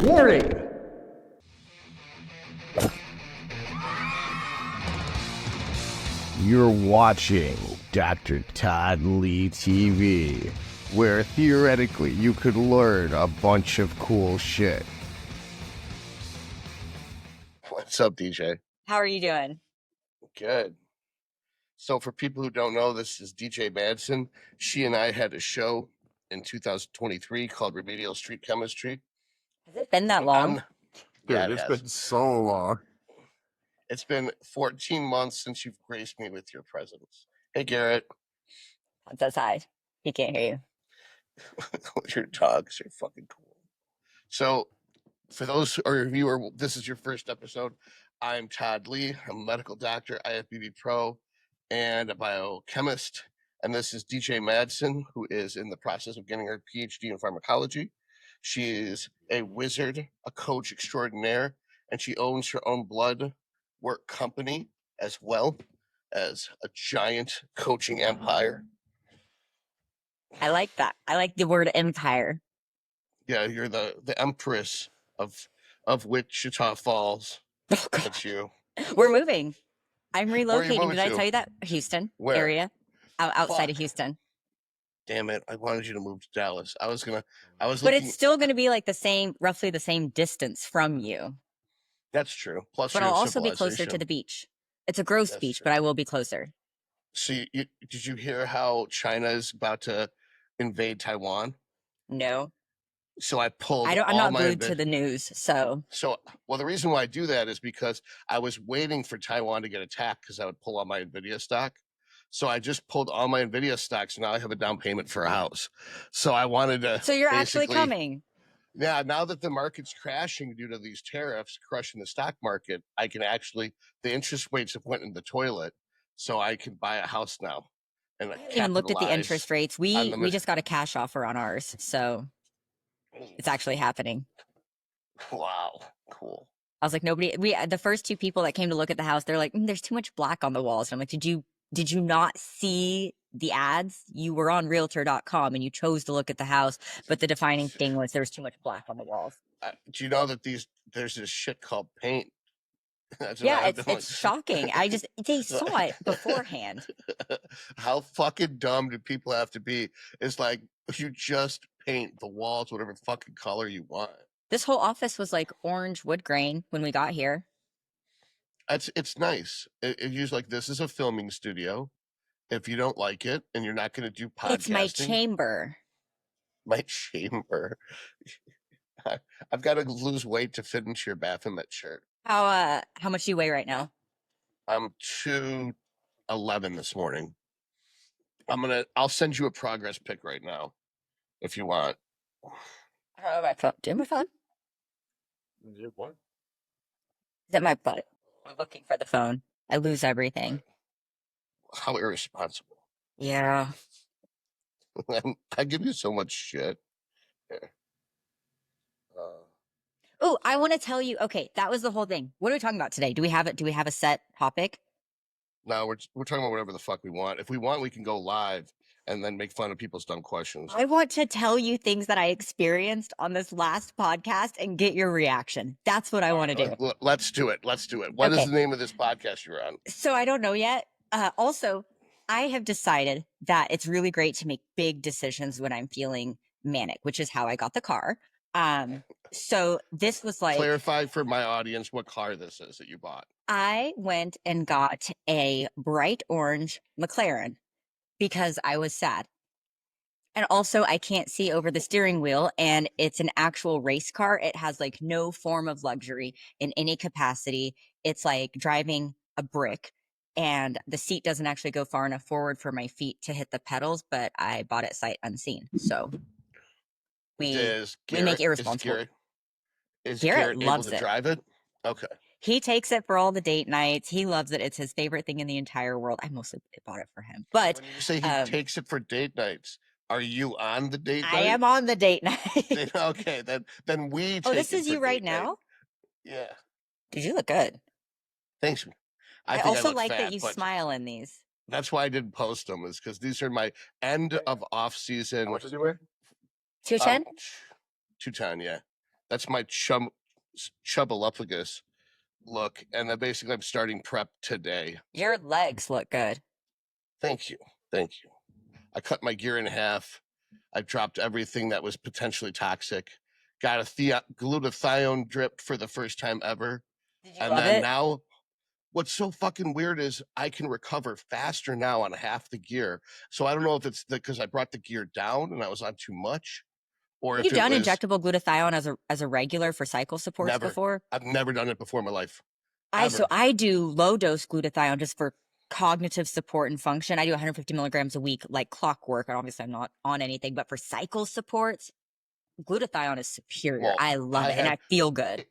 Warning! You're watching Dr. Todd Lee TV, where theoretically you could learn a bunch of cool shit. What's up, DJ? How are you doing? Good. So for people who don't know, this is DJ Madson. She and I had a show in 2023 called Remedial Street Chemistry. Has it been that long? Yeah, Dude, it's been so long. It's been 14 months since you've graced me with your presence. Hey, Garrett. Todd says hi. He can't hear you. Your dogs are fucking cool. So for those of you who this is your first episode, I'm Todd Lee. I'm a medical doctor, IFBB pro, and a biochemist. And this is DJ Madson, who is in the process of getting her PhD in pharmacology. She is a wizard, a coach extraordinaire, and she owns her own blood work company as well as a giant coaching empire. I like that. I like the word empire. Yeah, you're the empress of Wichita Falls. Oh, God. That's you. We're moving. I'm Where are you relocating. moving Did I to? tell you that? Houston Where? area. Outside Fuck. of Houston. Damn it. I wanted you to move to Dallas. I was But looking. it's still going to be like roughly the same distance from you. That's true. Plus, But you're I'll in also be closer to civilization. the beach. It's a gross That's beach, true. but I will be closer. So, did you hear how China is about to invade Taiwan? No. So I pulled. I'm all not my glued to the news, so. Well, the reason why I do that is because I was waiting for Taiwan to get attacked because I would pull all my Nvidia stock. So I just pulled all my Nvidia stocks, and now I have a down payment for a house. So I wanted to. So you're actually basically- coming. Yeah, now that the market's crashing due to these tariffs crushing the stock market, I can actually, the interest rates have went in the toilet, so I can buy a house now. And I haven't even looked at the capitalize interest rates. on We the just got a cash offer on ours, so it's actually happening. Wow, cool. I was like, the first two people that came to look at the house, they're like, there's too much black on the walls. And I'm like, did you not see the ads? You were on realtor.com and you chose to look at the house, but the defining thing was there was too much black on the walls. Do you know that there's this shit called paint? That's what Yeah, I've done. it's shocking. They saw it beforehand. How fucking dumb do people have to be? It's like you just paint the walls whatever fucking color you want. This whole office was like orange wood grain when we got here. It's nice. It used like this is a filming studio. If you don't like it and you're not going to do podcasting, It's my chamber. My chamber. I've got to lose weight to fit into your Baphomet shirt. How much do you weigh right now? I'm 211 this morning. I'll send you a progress pic right now if you want. I don't know my phone. Do you have my phone? What? Is it my butt? I'm looking for the phone. I lose everything. How irresponsible. Yeah. I give you so much shit. Here. Oh, I want to tell you. Okay, that was the whole thing. What are we talking about today? Do we have it? Do we have a set topic? No, we're talking about whatever the fuck we want. If we want, we can go live and then make fun of people's dumb questions. I want to tell you things that I experienced on this last podcast and get your reaction. That's what I want to do. Let's do it. Let's do it. What is the name of this podcast you're on? So I don't know yet. Also, I have decided that it's really great to make big decisions when I'm feeling manic, which is how I got the car. So this was like, clarify for my audience what car this is that you bought. I went and got a bright orange McLaren because I was sad. And also I can't see over the steering wheel, and it's an actual race car. It has like no form of luxury in any capacity. It's like driving a brick, and the seat doesn't actually go far enough forward for my feet to hit the pedals, but I bought it sight unseen. So we make irresponsible. Is Garrett Garrett loves able to it. drive it? Okay. He takes it for all the date nights. He loves it. It's his favorite thing in the entire world. I mostly bought it for him. But when you say he takes it for date nights, are you on the date night? I am on the date night. Okay, then we take this it is for you right date night. now? Yeah. Dude, you look good. Thanks. I think also look like fat, that you but smile in these. That's why I didn't post them, is because these are my end of off season. How much did you weigh? 210? 210, yeah. That's my chubaluphagus look. And then basically I'm starting prep today. Your legs look good. Thank you. Thank you. I cut my gear in half. I dropped everything that was potentially toxic. Got a glutathione drip for the first time ever. Did you And love then it? now, what's so fucking weird is I can recover faster now on half the gear. So I don't know if it's because I brought the gear down and I was on too much, or Have if you it done was injectable glutathione as a regular for cycle supports never. before? I've never done it before in my life. So I do low dose glutathione just for cognitive support and function. I do 150 milligrams a week, like clockwork. And obviously I'm not on anything, but for cycle supports, glutathione is superior. Well, I love it and I feel good.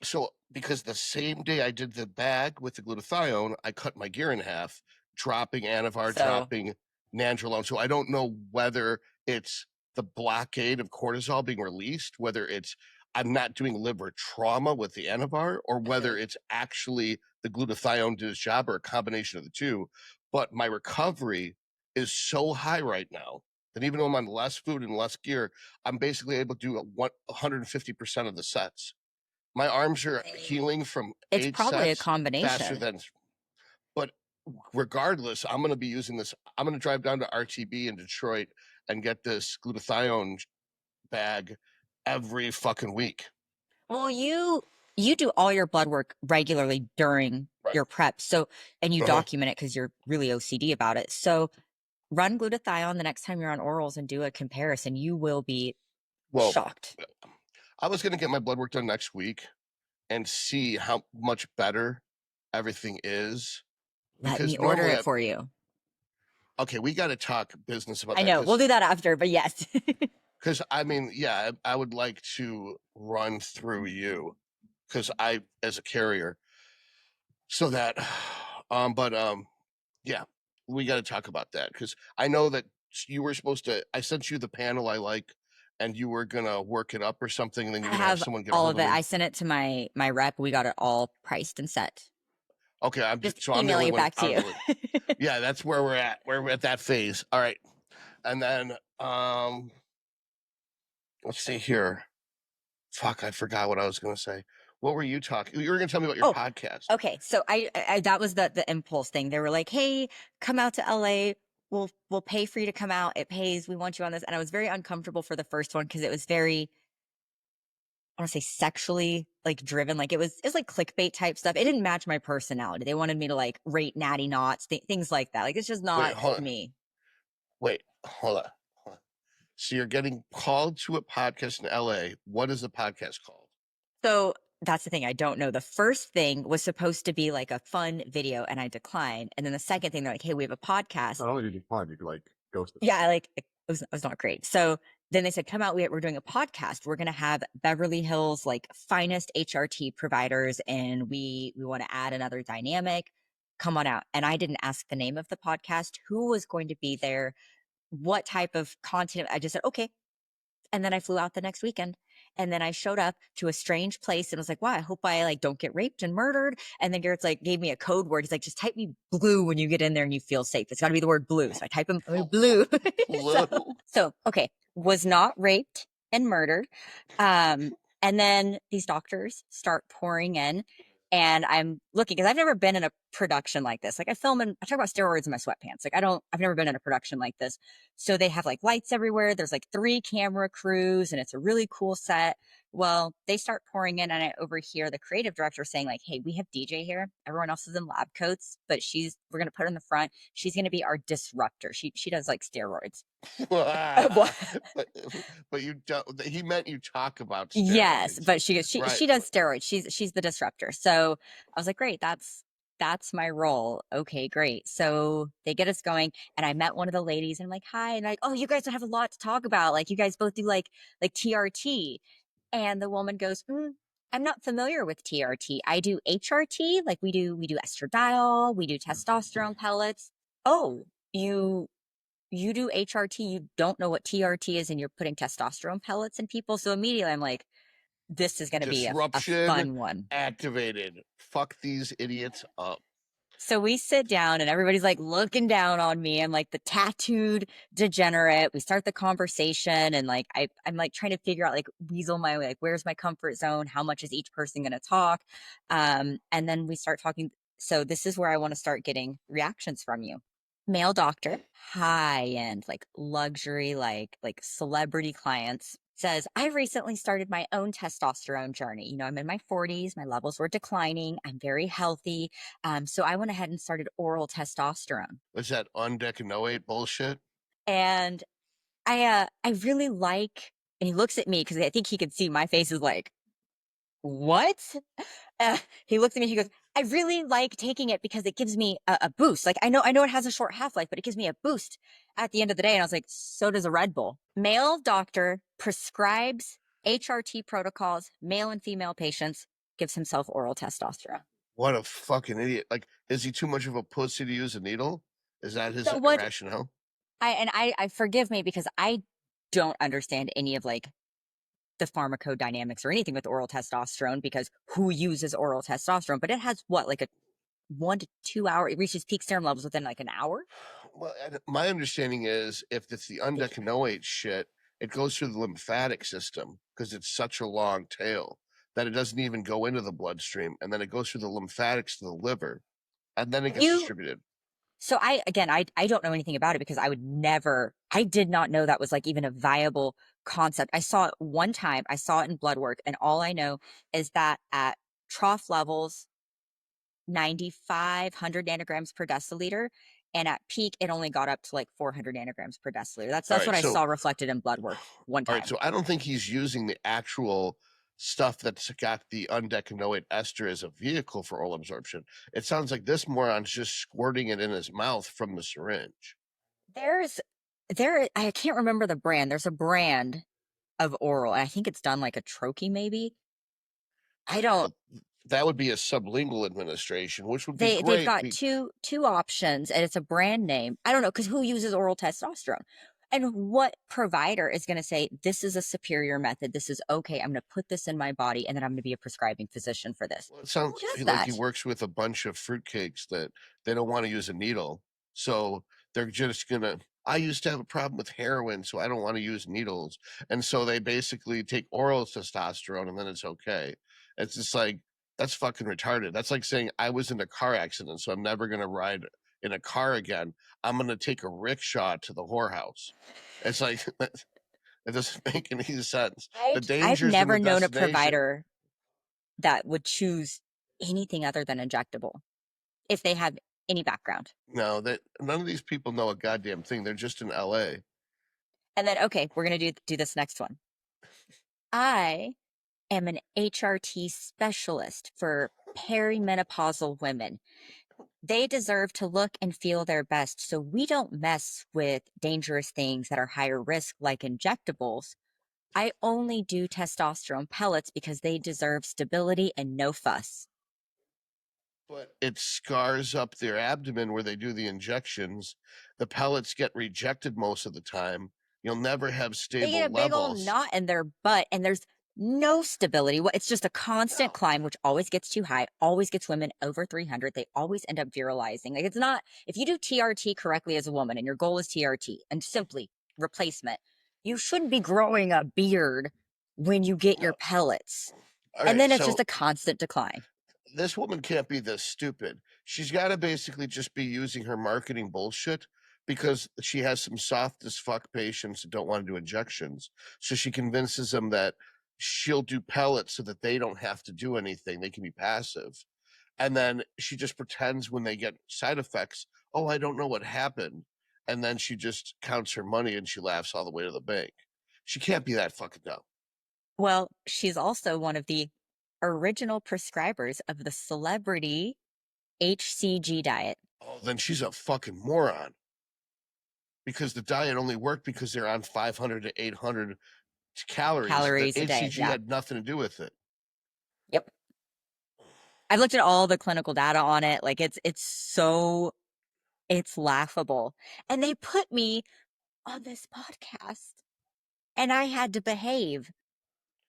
So because the same day I did the bag with the glutathione, I cut my gear in half, dropping Anavar, dropping Nandrolone. So I don't know whether it's the blockade of cortisol being released, whether it's I'm not doing liver trauma with the Anavar, or whether it's actually the glutathione did its job, or a combination of the two. But my recovery is so high right now that even though I'm on less food and less gear, I'm basically able to do 150% of the sets. My arms are healing from It's 8 probably a sets faster combination. than, but regardless, I'm going to be using this. I'm going to drive down to RTB in Detroit and get this glutathione bag every fucking week. Well, you do all your blood work regularly during your prep. So, and you document it because you're really OCD about it. So run glutathione the next time you're on orals and do a comparison. You will be shocked. I was going to get my blood work done next week and see how much better everything is. Let me order it for you. Okay, we got to talk business about that. I know. We'll do that after, but yes. Because I mean, yeah, I would like to run through you because I, as a carrier, so that, yeah, we got to talk about that because I know that you were supposed to. I sent you the panel I like, and you were gonna work it up or something. And then you're gonna have someone get all of it. I sent it to my rep. We got it all priced and set. Okay, I'm just so I'm the emailing only it one. back to you. Yeah, that's where we're at. We're at that phase. All right, and then let's see here. Fuck, I forgot what I was gonna say. What were you talking? You were gonna tell me about your podcast. Okay, so I that was the impulse thing. They were like, "Hey, come out to LA. We'll pay for you to come out. It pays. We want you on this." And I was very uncomfortable for the first one because it was very, I want to say, sexually like driven. Like it was like clickbait type stuff. It didn't match my personality. They wanted me to like rate natty knots, things like that. Like it's just not me. Wait, hold on. So you're getting called to a podcast in LA. What is the podcast called? So that's the thing. I don't know. The first thing was supposed to be like a fun video and I declined. And then the second thing, they're like, "Hey, we have a podcast." Not only did you decline, you like ghosted. Yeah, like it was not great. So then they said, "Come out. We're doing a podcast. We're going to have Beverly Hills like finest HRT providers. And we want to add another dynamic. Come on out." And I didn't ask the name of the podcast, who was going to be there, what type of content. I just said, okay. And then I flew out the next weekend. And then I showed up to a strange place and was like, "Wow, I hope I like don't get raped and murdered." And then Garrett's like gave me a code word. He's like, "Just type me blue when you get in there and you feel safe. It's got to be the word blue." So I type in blue. So okay, was not raped and murdered. And then these doctors start pouring in. And I'm looking because I've never been in a production like this. Like I talk about steroids in my sweatpants. Like I've never been in a production like this. So they have like lights everywhere. There's like 3 camera crews and it's a really cool set. Well, they start pouring in and I overhear the creative director saying like, "Hey, we have DJ here. Everyone else is in lab coats, but we're going to put her in the front. She's going to be our disruptor. She does like steroids." But you don't. He meant you talk about steroids. Yes, but she does steroids. She's the disruptor. So I was like, "Great, that's my role." Okay, great. So they get us going, and I met one of the ladies, and I'm like, "Hi," and like, "Oh, you guys don't have a lot to talk about. Like, you guys both do like TRT," and the woman goes, "I'm not familiar with TRT. I do HRT. Like we do estradiol, we do testosterone pellets." "Oh, you do HRT, you don't know what TRT is, and you're putting testosterone pellets in people." So immediately I'm like, this is going to be a fun one. Activated. Fuck these idiots up. So we sit down and everybody's like looking down on me. I'm like the tattooed degenerate. We start the conversation and like I'm like trying to figure out like weasel my way, like where's my comfort zone? How much is each person gonna talk? And then we start talking. So this is where I want to start getting reactions from you. Male doctor, high end, like luxury, like celebrity clients, says, I recently started my own testosterone journey. You know, I'm in my 40s, my levels were declining, I'm very healthy. So I went ahead and started oral testosterone. Was that undecanoate bullshit? And I really like, and he looks at me because I think he could see my face is like, what? He looks at me, he goes, I really like taking it because it gives me a boost. Like I know it has a short half-life, but it gives me a boost at the end of the day. And I was like, so does a Red Bull. Male doctor prescribes HRT protocols, male and female patients, gives himself oral testosterone. What a fucking idiot. Like, is he too much of a pussy to use a needle? Is that his So what rationale? I forgive me because I don't understand any of like the pharmacodynamics or anything with oral testosterone because who uses oral testosterone? But it has what, like a 1 to 2 hour, it reaches peak serum levels within like an hour. Well, my understanding is if it's the undecanoate shit, it goes through the lymphatic system because it's such a long tail that it doesn't even go into the bloodstream. And then it goes through the lymphatics to the liver and then it gets distributed. So I don't know anything about it because I did not know that was like even a viable concept. I saw it one time, I saw it in blood work, and all I know is that at trough levels, 9,500 nanograms per deciliter, and at peak, it only got up to like 400 nanograms per deciliter. That's All right, what I so saw reflected in blood work one all time. right, so I don't think he's using the actual stuff that's got the undecanoate ester as a vehicle for oral absorption. It sounds like this moron's just squirting it in his mouth from the syringe. I can't remember the brand. There's a brand of oral, and I think it's done like a troche maybe. I don't. That would be a sublingual administration, which would be They've great. got two options, and it's a brand name. I don't know because who uses oral testosterone, and what provider is going to say this is a superior method? This is okay. I'm going to put this in my body, and then I'm going to be a prescribing physician for this. Well, it sounds like he works with a bunch of fruitcakes that they don't want to use a needle, so they're just gonna. I used to have a problem with heroin, so I don't want to use needles, and so they basically take oral testosterone, and then it's okay. It's just like that's fucking retarded. That's like saying I was in a car accident, so I'm never gonna ride in a car again. I'm gonna take a rickshaw to the whorehouse. It's like it doesn't make any sense. The dangers. I've never known a provider that would choose anything other than injectable if they have any background. No, that none of these people know a goddamn thing. They're just in LA. And then, okay, we're going to do this next one. I am an HRT specialist for perimenopausal women. They deserve to look and feel their best, so we don't mess with dangerous things that are higher risk like injectables. I only do testosterone pellets because they deserve stability and no fuss. But it scars up their abdomen where they do the injections. The pellets get rejected most of the time. You'll never have stable They get a big old knot in their butt, and there's no stability. It's just a constant climb, which always gets too high, always gets women over 300. They always end up virilizing. Like, it's not, if you do TRT correctly as a woman and your goal is TRT and simply replacement, you shouldn't be growing a beard when you get your pellets. And then it's just a constant decline. This woman can't be this stupid. She's got to basically just be using her marketing bullshit because she has some soft as fuck patients that don't want to do injections. So she convinces them that she'll do pellets so that they don't have to do anything. They can be passive. And then she just pretends when they get side effects, oh, I don't know what happened. And then she just counts her money and she laughs all the way to the bank. She can't be that fucking dumb. Well, she's also one of the original prescribers of the celebrity HCG diet. Oh, then she's a fucking moron. Because the diet only worked because they're on 500 to 800 calories a day. HCG had nothing to do with it. Yep. I've looked at all the clinical data on it. Like it's laughable. And they put me on this podcast and I had to behave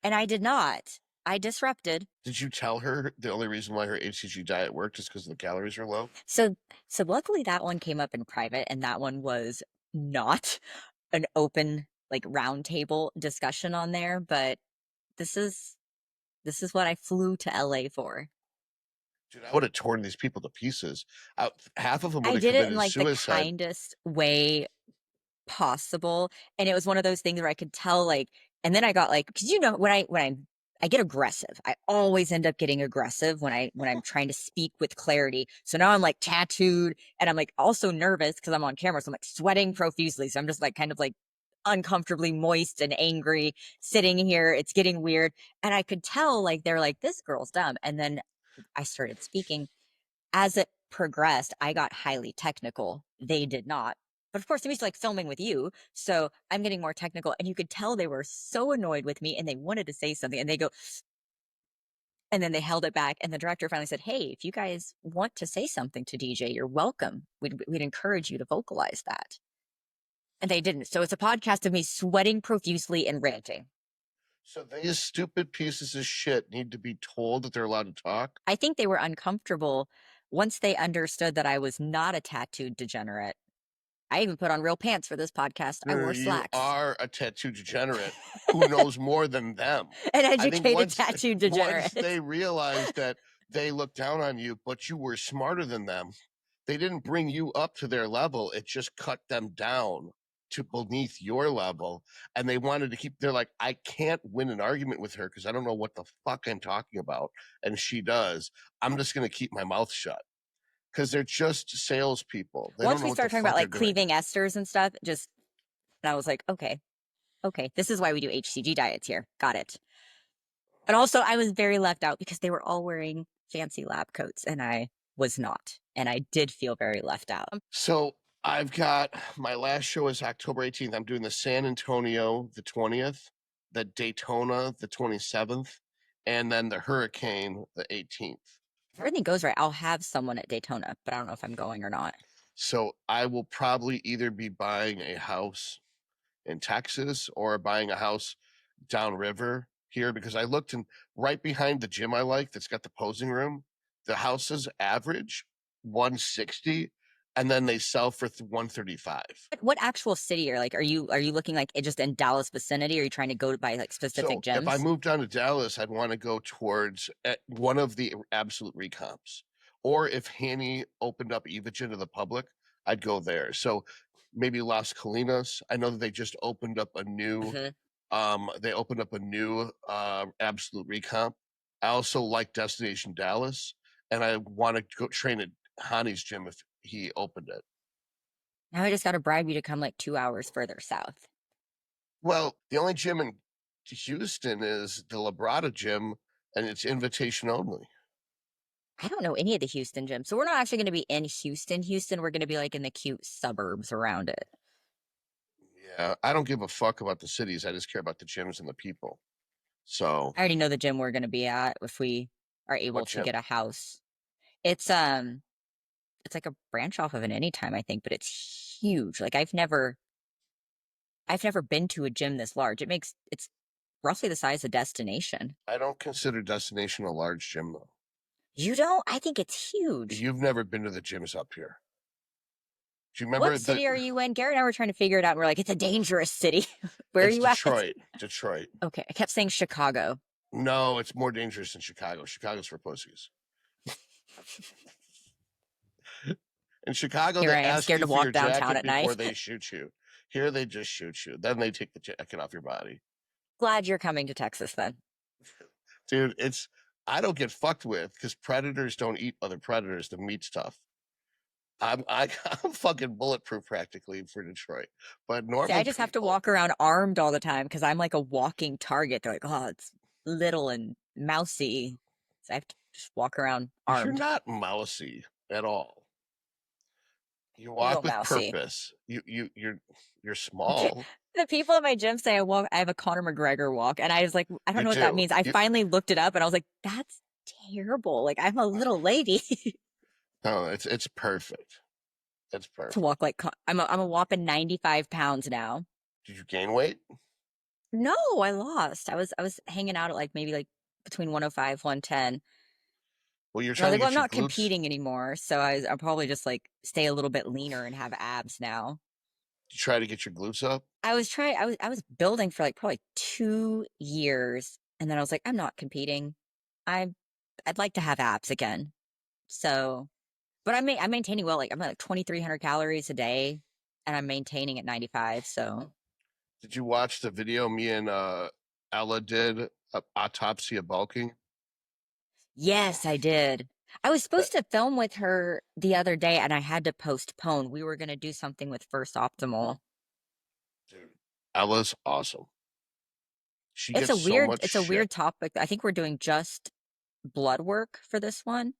and I did not. I disrupted. Did you tell her the only reason why her HCG diet worked is because the calories are low? So luckily that one came up in private, and that one was not an open like round table discussion on there, but this is what I flew to LA for. Dude, I would have torn these people to pieces. Half of them would I have did it in committed like the suicide. kindest way possible, and it was one of those things where I could tell like, and then I got like, because when I get aggressive, I always end up getting aggressive when I'm trying to speak with clarity. So now I'm like tattooed, and I'm like also nervous because I'm on camera, so I'm like sweating profusely. So I'm just like kind of like uncomfortably moist and angry sitting here. It's getting weird, and I could tell like they're like, this girl's dumb. And then I started speaking. As it progressed, I got highly technical. They did not. But of course, I'm used to like filming with you. So I'm getting more technical. And you could tell they were so annoyed with me and they wanted to say something. And they go, and then they held it back. And the director finally said, hey, if you guys want to say something to DJ, you're welcome. We'd encourage you to vocalize that. And they didn't. So it's a podcast of me sweating profusely and ranting. So these stupid pieces of shit need to be told that they're allowed to talk? I think they were uncomfortable once they understood that I was not a tattooed degenerate. I even put on real pants for this podcast. I wore slacks. You are a tattoo degenerate who knows more than them. An I think educated once, tattoo degenerate. once they realized that they looked down on you, but you were smarter than them, they didn't bring you up to their level. It just cut them down to beneath your level. And they wanted to keep, they're like, I can't win an argument with her because I don't know what the fuck I'm talking about. And she does. I'm just going to keep my mouth shut. Because they're just salespeople. They Once don't know we what started the talking fuck about like they're doing. cleaving esters and stuff, and I was like, okay, this is why we do HCG diets here. Got it. And also, I was very left out because they were all wearing fancy lab coats and I was not. And I did feel very left out. So I've got my last show is October 18th. I'm doing the San Antonio the 20th, the Daytona the 27th, and then the Hurricane the 18th. If everything goes right, I'll have someone at Daytona, but I don't know if I'm going or not. So I will probably either be buying a house in Texas or buying a house downriver here because I looked and right behind the gym I like that's got the posing room, the houses average 160 and then they sell for 135. What actual city are you looking like just in Dallas vicinity? Or are you trying to go by like specific gyms? If I moved down to Dallas, I'd want to go towards one of the absolute recomps. Or if Hanny opened up Evagen to the public, I'd go there. So maybe Las Colinas. I know that they just opened up a new absolute recomp. I also like Destination Dallas, and I want to go train at Hani's gym if he opened it. Now I just got to bribe you to come like 2 hours further south. Well, the only gym in Houston is the Labrada gym, and it's invitation only. I don't know any of the Houston gyms. So we're not actually going to be in Houston. We're going to be like in the cute suburbs around it. Yeah, I don't give a fuck about the cities. I just care about the gyms and the people. So I already know the gym we're going to be at if we are able to get a house. It's like a branch off of an Anytime, I think, but it's huge. Like I've never been to a gym this large. It's roughly the size of Destination. I don't consider Destination a large gym though. You don't? I think it's huge. You've never been to the gyms up here. Do you remember what city are you in? Garrett and I were trying to figure it out. And we're like, it's a dangerous city. Where are you Detroit. at? Detroit. Okay. I kept saying Chicago. No, it's more dangerous than Chicago. Chicago's for pussies. In Chicago, Here they I am, ask scared you to for walk your downtown jacket at night. before they shoot you. Here, they just shoot you. Then they take the jacket off your body. Glad you're coming to Texas then. Dude, I don't get fucked with because predators don't eat other predators. The meat stuff. I'm fucking bulletproof practically for Detroit. But normal See, I just have to walk around armed all the time because I'm like a walking target. They're like, oh, it's little and mousy. So I have to just walk around armed. You're not mousy at all. You walk with mousy. purpose. You're small. The people at my gym say I have a Conor McGregor walk, and I was like, I don't know what that means. I finally looked it up, and I was like, that's terrible. Like I'm a little lady. No, it's perfect. It's perfect. To walk like I'm a whopping 95 pounds now. Did you gain weight? No, I lost. I was hanging out at like maybe like between 105, 110. Well, you're And I trying was to like, well, get I'm your not glutes. competing anymore. So I'll probably just like stay a little bit leaner and have abs now. You try to get your glutes up. I was building for like probably 2 years. And then I was like, I'm not competing. I'd like to have abs again. So, but I'm maintaining well. Like I'm at like 2,300 calories a day and I'm maintaining at 95. So Did you watch the video me and Ella did, autopsy of bulking? yes, I did. I was That supposed to film with her the other day and I had to postpone. We were going to do something with First Optimal. dude, Ella's awesome. She gets so much It's a shit. weird topic. I think we're doing just blood work for this one,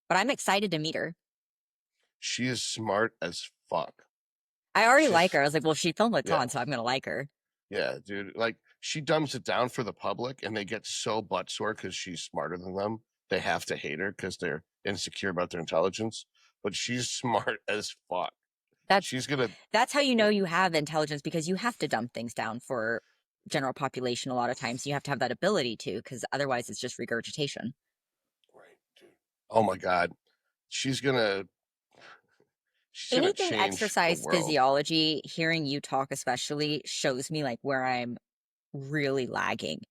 but I'm excited to meet her. She is smart as fuck. I already like She's her. I was like, well, she filmed with yeah, Ton, so I'm gonna like her. yeah, dude. Like she dumbs it down for the public, and they get so butt sore because she's smarter than them. They have to hate her because they're insecure about their intelligence. But she's smart as fuck. That's She's gonna that's how you know you have intelligence because you have to dumb things down for general population a lot of times. You have to have that ability to, because otherwise it's just regurgitation. right, dude. Oh my god, she's gonna she's gonna Anything change the exercise world. physiology, hearing you talk especially shows me like where I'm really lagging.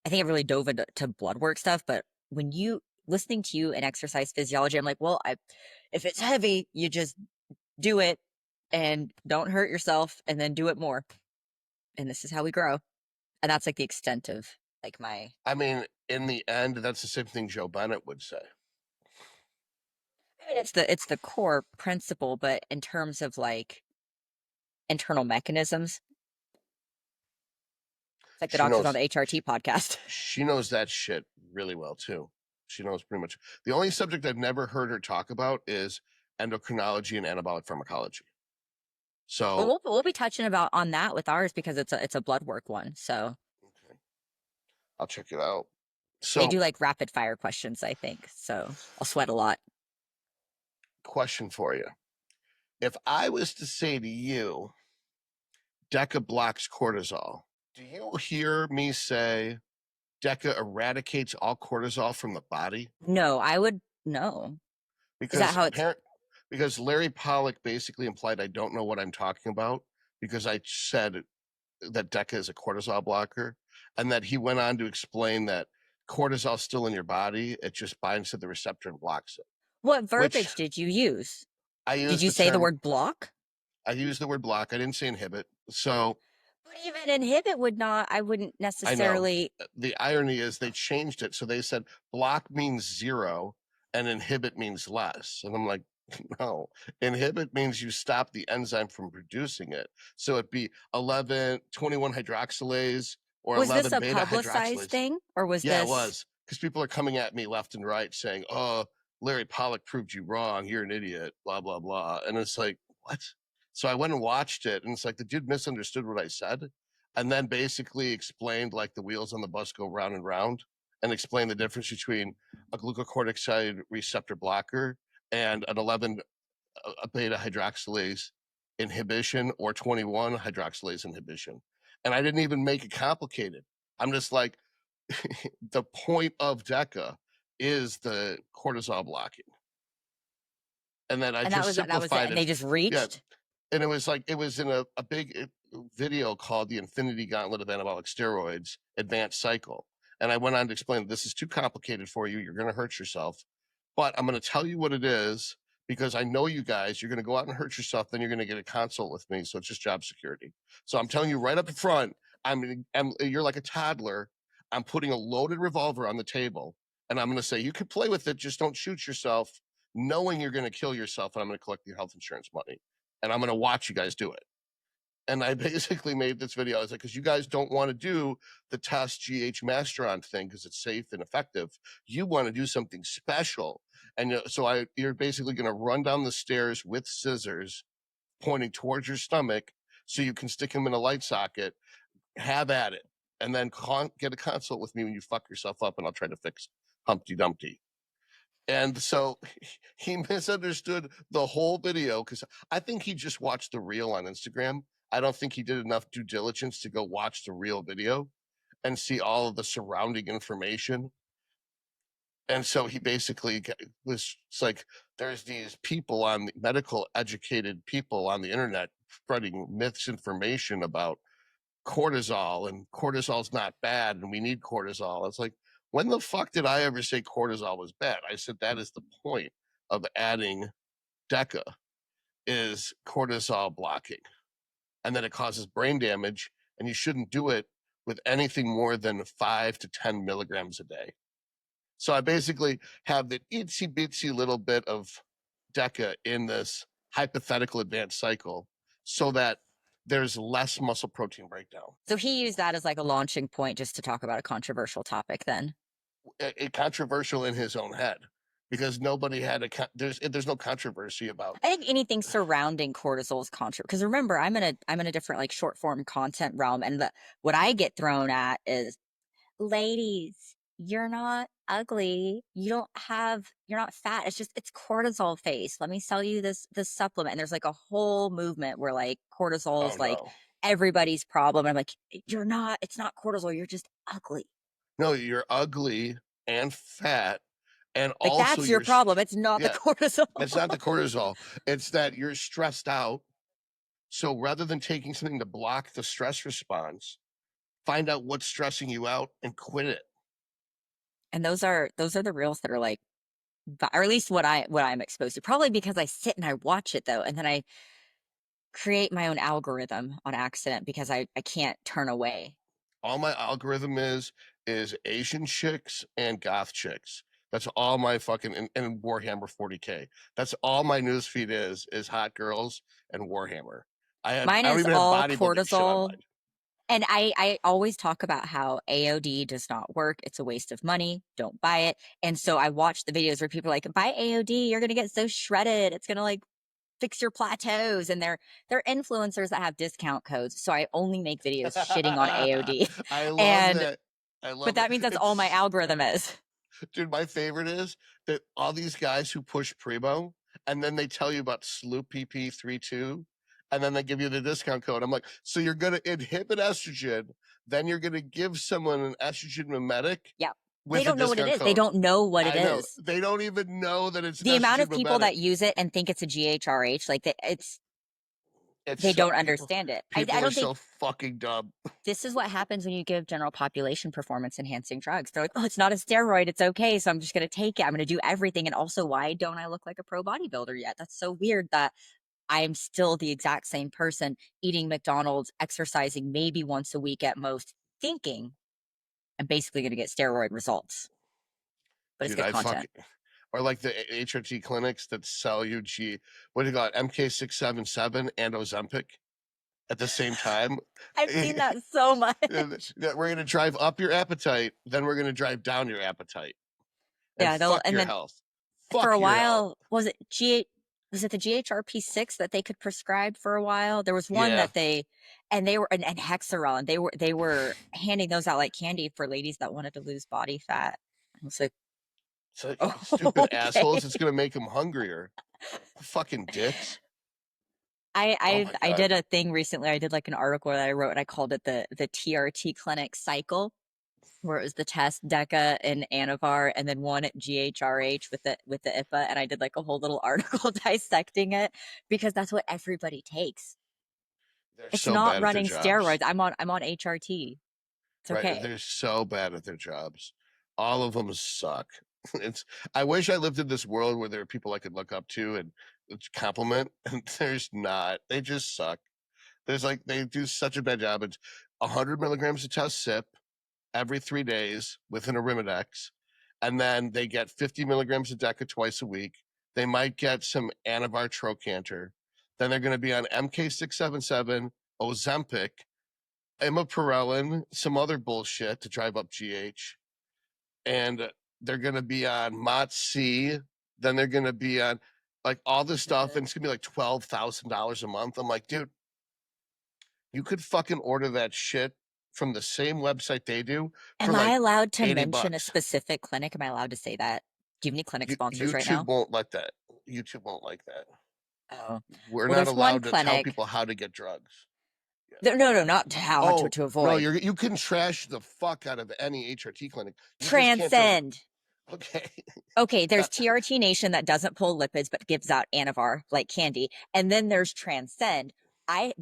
I think I really dove into blood work stuff, but when you listening to you and exercise physiology, I'm like, well, if it's heavy, you just do it and don't hurt yourself and then do it more. And this is how we grow. And that's like the extent of like my I mean, in the end, that's the same thing Joe Bennett would say. I mean it's the core principle, but in terms of like internal mechanisms, it's like the She doctors on knows the HRT podcast. she knows that shit really well too. She knows pretty much. The only subject I've never heard her talk about is endocrinology and anabolic pharmacology. Well, So we'll be touching about on that with ours because it's a blood work one. So okay, I'll check it out. they So, do like rapid fire questions, I think. So I'll sweat a lot. question for you. If I was to say to you, DECA blocks cortisol, do you hear me say DECA eradicates all cortisol from the body? No, I would no. Is that Because how it's because Larry Pollock basically implied I don't know what I'm talking about because I said that DECA is a cortisol blocker, and that he went on to explain that cortisol is still in your body. It just binds to the receptor and blocks it. what Which verbiage did you use? I Did use you the say the term. word block? I used the word block. I didn't say inhibit. So But even inhibit would not, I wouldn't I know necessarily. the irony is they changed it. So they said block means 0 and inhibit means less. And I'm like, no, inhibit means you stop the enzyme from producing it. So it'd be 21 hydroxylase or Was this 11 a beta publicized hydroxylase. thing or was Yeah, it this? was because people are coming at me left and right saying, "Oh, Larry Pollock proved you wrong. You're an idiot." Blah blah blah. And it's like, what? So I went and watched it, and it's like the dude misunderstood what I said, and then basically explained like the wheels on the bus go round and round, and explained the difference between a glucocorticoid receptor blocker and an 11 beta hydroxylase inhibition or 21 hydroxylase inhibition. And I didn't even make it complicated. I'm just like, the point of DECA is the cortisol blocking. And then I And just that was it. simplified And it. they just Yeah. reached. And it was like, it was in a big video called The Infinity Gauntlet of Anabolic Steroids Advanced Cycle. And I went on to explain this is too complicated for you. You're going to hurt yourself. But I'm going to tell you what it is because I know you guys, you're going to go out and hurt yourself. Then you're going to get a consult with me. So it's just job security. So I'm telling you right up front, you're like a toddler. I'm putting a loaded revolver on the table and I'm going to say, you can play with it. Just don't shoot yourself, knowing you're going to kill yourself. And I'm going to collect your health insurance money. And I'm going to watch you guys do it. And I basically made this video. I was like, because you guys don't want to do the test GH Masteron thing because it's safe and effective. You want to do something special. And so you're basically going to run down the stairs with scissors pointing towards your stomach so you can stick them in a light socket, have at it, and then get a consult with me when you fuck yourself up and I'll try to fix Humpty Dumpty. And so he misunderstood the whole video because I think he just watched the reel on Instagram. I don't think he did enough due diligence to go watch the real video. and see all of the surrounding information. And so he basically was like, there's these people on the medical educated people on the internet spreading misinformation about cortisol, and cortisol's not bad and we need cortisol. It's like, when the fuck did I ever say cortisol was bad? I said that is the point of adding DECA, is cortisol blocking, and that it causes brain damage, and you shouldn't do it with anything more than 5 to 10 milligrams a day. So I basically have the itsy bitsy little bit of DECA in this hypothetical advanced cycle so that there's less muscle protein breakdown. So he used that as like a launching point just to talk about a controversial topic then. Controversial in his own head, because nobody had there's no controversy about. I think anything surrounding cortisol is controversial, because remember, I'm in a different like short form content realm, and what I get thrown at is, ladies, you're not ugly, you're not fat, it's cortisol face, let me sell you this supplement. And there's like a whole movement where like cortisol is like everybody's problem. I'm like, it's not cortisol, you're just ugly. No, you're ugly and fat, and like also that's your problem. It's not the cortisol. It's not the cortisol. It's that you're stressed out. So rather than taking something to block the stress response, find out what's stressing you out and quit it. And those are the reels that are like, or at least what I'm exposed to. Probably because I sit and I watch it though, and then I create my own algorithm on accident because I can't turn away. All my algorithm is Asian chicks and goth chicks. That's all my fucking, and Warhammer 40K. That's all my newsfeed is hot girls and Warhammer. Mine is all cortisol. And I always talk about how AOD does not work. It's a waste of money. Don't buy it. And so I watch the videos where people are like, buy AOD, you're going to get so shredded. It's going to like fix your plateaus. And they're influencers that have discount codes. So I only make videos shitting on AOD. I love that. But that means that's all my algorithm is. Dude, my favorite is that all these guys who push Primo, and then they tell you about Sloop PP32, and then they give you the discount code. I'm like, so you're going to inhibit estrogen, then you're going to give someone an estrogen mimetic? Yeah. They don't know what it is. They don't know what it is. They don't even know that it's the amount of people that use it and think it's a GHRH. Like they don't understand it. People are so fucking dumb. This is what happens when you give general population performance enhancing drugs. They're like, oh, it's not a steroid. It's okay. So I'm just going to take it. I'm going to do everything. And also, why don't I look like a pro bodybuilder yet? That's so weird that I'm still the exact same person eating McDonald's, exercising maybe once a week at most, thinking I'm basically going to get steroid results. But it's good content. Or like the HRT clinics that sell you what do you got? MK677 and Ozempic at the same time. I've seen that so much. We're going to drive up your appetite, then we're going to drive down your appetite. And yeah, fuck your health. For a while, was it the GHRP6 that they could prescribe for a while? There was one that they were, and Hexaron, they were handing those out like candy for ladies that wanted to lose body fat. I was like, so stupid assholes, it's going to make them hungrier. Fucking dicks. I did a thing recently. I did like an article that I wrote, and I called it the TRT clinic cycle, where it was the test DECA and Anavar, and then one GHRH with the IPA. And I did like a whole little article dissecting it, because that's what everybody takes. It's not running steroids. I'm on HRT. It's okay. They're so bad at their jobs. All of them suck. I wish I lived in this world where there are people I could look up to and compliment, and there's not. They just suck. They do such a bad job. It's 100 milligrams of test sip every 3 days with an Arimidex, and then they get 50 milligrams of DECA twice a week. They might get some Anavar Trochanter. Then they're going to be on MK677, Ozempic, Imiprelin, some other bullshit to drive up GH, and they're going to be on MOTS-C. Then they're going to be on like all this stuff, and it's going to be like $12,000 a month. I'm like, dude, you could fucking order that shit from the same website they do. Am I allowed to mention a specific clinic? Am I allowed to say that? Do you have any clinic sponsors right now? YouTube won't let that. YouTube won't like that. Oh. We're not allowed to tell people how to get drugs. No, not how to No, avoid. you can trash the fuck out of any HRT clinic. You just can't Transcend. Okay. Okay, there's TRT Nation that doesn't pull lipids but gives out Anavar like candy, and then there's Transcend. I've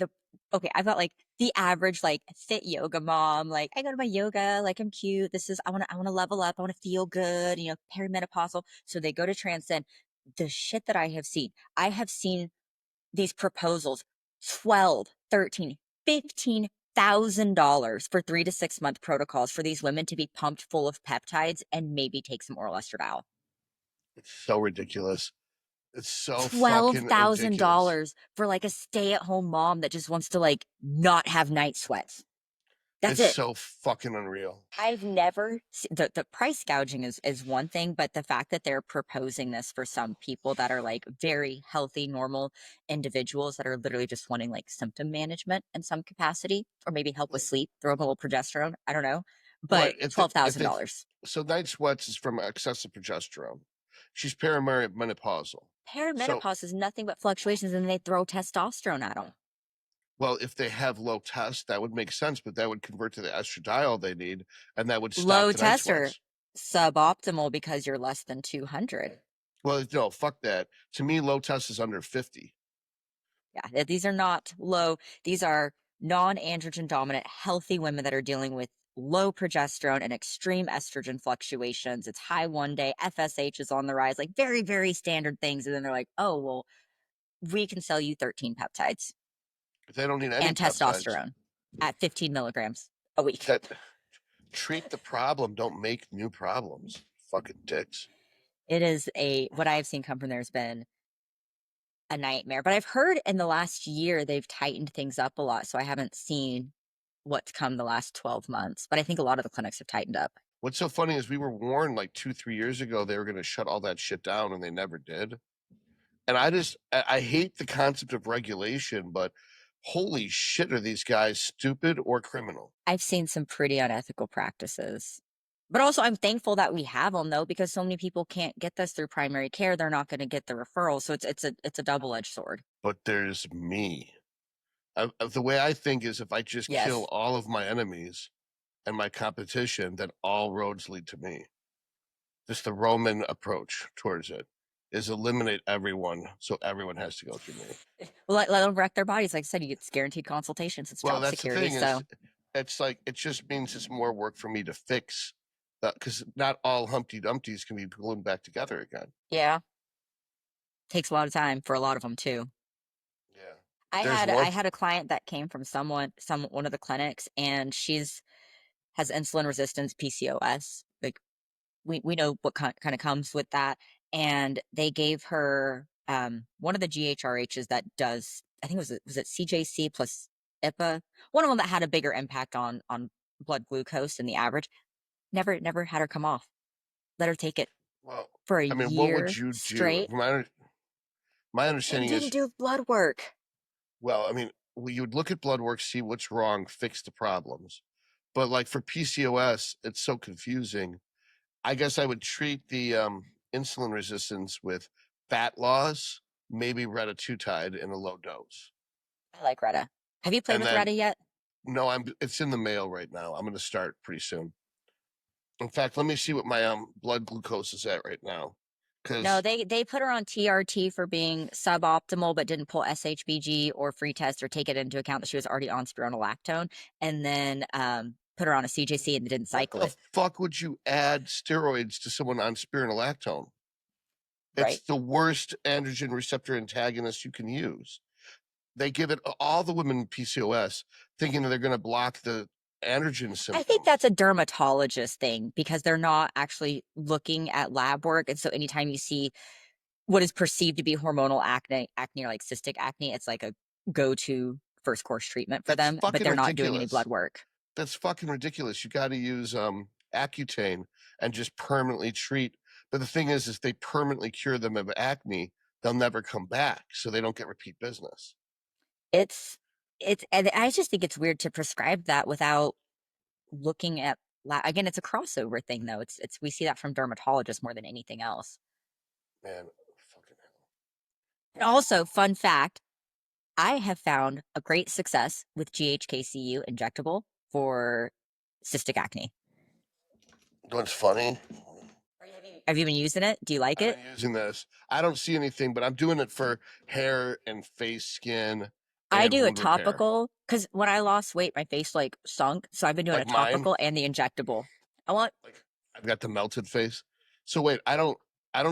got like the average like fit yoga mom. Like I go to my yoga, like I'm cute. I want to level up. I want to feel good. Perimenopausal. So they go to Transcend. The shit that I have seen these proposals, 12, 13, $15,000 for 3 to 6 month protocols for these women to be pumped full of peptides and maybe take some oral estradiol. It's so ridiculous. It's so fucking ridiculous. $12,000 for like a stay-at-home mom that just wants to like not have night sweats. That's It's it. so fucking unreal. I've never the price gouging is one thing, but the fact that they're proposing this for some people that are like very healthy, normal individuals that are literally just wanting like symptom management in some capacity, or maybe help with sleep, throw them a little progesterone. I don't know, but $12,000. So night sweats is from excessive progesterone. She's perimenopausal. Perimenopause is nothing but fluctuations, and they throw testosterone at them. Well, if they have low test, that would make sense, but that would convert to the estradiol they need, and that would stop Low the night tester, sweats. suboptimal because you're less than 200. Well, no, fuck that. To me, low test is under 50. Yeah, these are not low. These are non-androgen dominant, healthy women that are dealing with low progesterone and extreme estrogen fluctuations. It's high one day, FSH is on the rise, like very, very standard things. And then they're like, oh, well, we can sell you 13 peptides. If they don't need any and peptides, testosterone at 15 milligrams a week. Treat the problem, don't make new problems. Fucking dicks. It is what I have seen come from there has been a nightmare. But I've heard in the last year they've tightened things up a lot. So I haven't seen what's come the last 12 months. But I think a lot of the clinics have tightened up. What's so funny is we were warned like 2-3 years ago they were going to shut all that shit down, and they never did. And I hate the concept of regulation, but holy shit, are these guys stupid or criminal? I've seen some pretty unethical practices. But also, I'm thankful that we have them, though, because so many people can't get this through primary care. They're not going to get the referral. So it's a double-edged sword. But there's me. The way I think is if I just kill all of my enemies and my competition, then all roads lead to me. Just the Roman approach towards it is eliminate everyone, so everyone has to go through me. Well, let them wreck their bodies. Like I said, you get guaranteed consultations. It's job security. So it's like it just means it's more work for me to fix, because not all Humpty Dumptys can be glued back together again. Yeah, takes a lot of time for a lot of them too. Yeah, I had a client that came from one of the clinics, and has insulin resistance, PCOS. Like we know what kind of comes with that, and they gave her one of the GHRHs that does, I think was it CJC plus IPA, one of them that had a bigger impact on blood glucose than the average. Never had her come off. Let her take it for a year what would you straight. do? My understanding is didn't do blood work. Well, you would look at blood work, see what's wrong, fix the problems. But like for PCOS, it's so confusing. I guess I would treat the insulin resistance with fat loss, maybe Retatutride in a low dose. I like Retta. Have you played with Retta yet? No, it's in the mail right now. I'm going to start pretty soon. In fact, let me see what my blood glucose is at right now. No, they put her on TRT for being suboptimal, but didn't pull SHBG or free test or take it into account that she was already on spironolactone, and then put her on a CJC and didn't cycle it. What the fuck would you add steroids to someone on spironolactone? It's the worst androgen receptor antagonist you can use. They give it all the women PCOS thinking that they're going to block the androgen symptoms. I think that's a dermatologist thing because they're not actually looking at lab work. And so anytime you see what is perceived to be hormonal acne or like cystic acne, it's like a go-to first course treatment for them, but they're not doing any blood work. That's fucking ridiculous. You got to use Accutane and just permanently treat. But the thing is they permanently cure them of acne, they'll never come back. So they don't get repeat business. And I just think it's weird to prescribe that without looking at again, it's a crossover thing though. We see that from dermatologists more than anything else. Man, fucking hell. And also, fun fact, I have found a great success with GHK-Cu injectable for cystic acne. What's funny? Have you been using it? Do you like I've it? been using this. I don't see anything, but I'm doing it for hair and face, skin, I and do a wound repair. topical because when I lost weight, my face like sunk. So I've been doing Like a mine? topical and the injectable. I want. Like I've got the melted face. So wait, I don't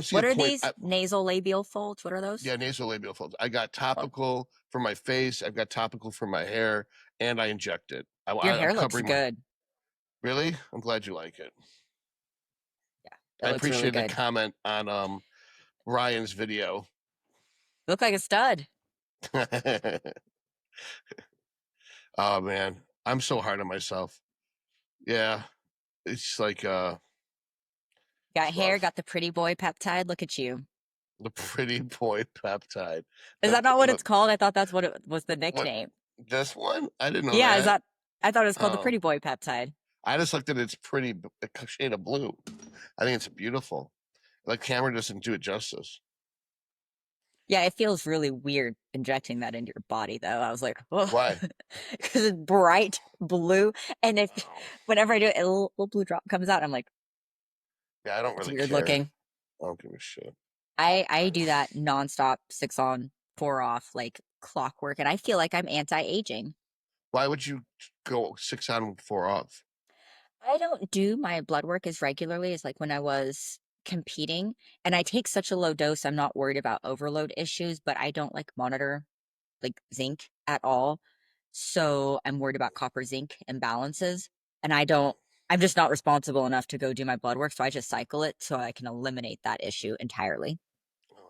see What a are point. these nasal labial folds? What are those? Yeah, nasolabial folds. I got Well, topical for my face. I've got topical for my hair, and I inject it. your I'm hair looks covering my. good. Really? I'm glad you like it. Yeah, I it looks really appreciate the good. comment on Ryan's video. You look like a stud. Oh man, I'm so hard on myself. Yeah, it's like Got it's hair, rough. got the pretty boy peptide. Look at you. The pretty boy peptide. Is that not what it's called? I thought that's what it was the What nickname. this one? I didn't know Yeah, is that. that I thought it was called the Oh, pretty boy peptide. I just looked at its pretty shade of blue. I think it's beautiful. The camera doesn't do it justice. Yeah, it feels really weird injecting that into your body though. I was like, oh, Why? because it's bright blue. And if Oh, whenever I do it, a little blue drop comes out. I'm like, yeah, I don't it's really weird care. looking. I don't give a shit. I do that nonstop, 6 on, 4 off, like clockwork, and I feel like I'm anti-aging. Why would you go 6 on, 4 off? I don't do my blood work as regularly as like when I was competing, and I take such a low dose, I'm not worried about overload issues, but I don't like monitor like zinc at all. So I'm worried about copper zinc imbalances, and I'm just not responsible enough to go do my blood work, so I just cycle it so I can eliminate that issue entirely.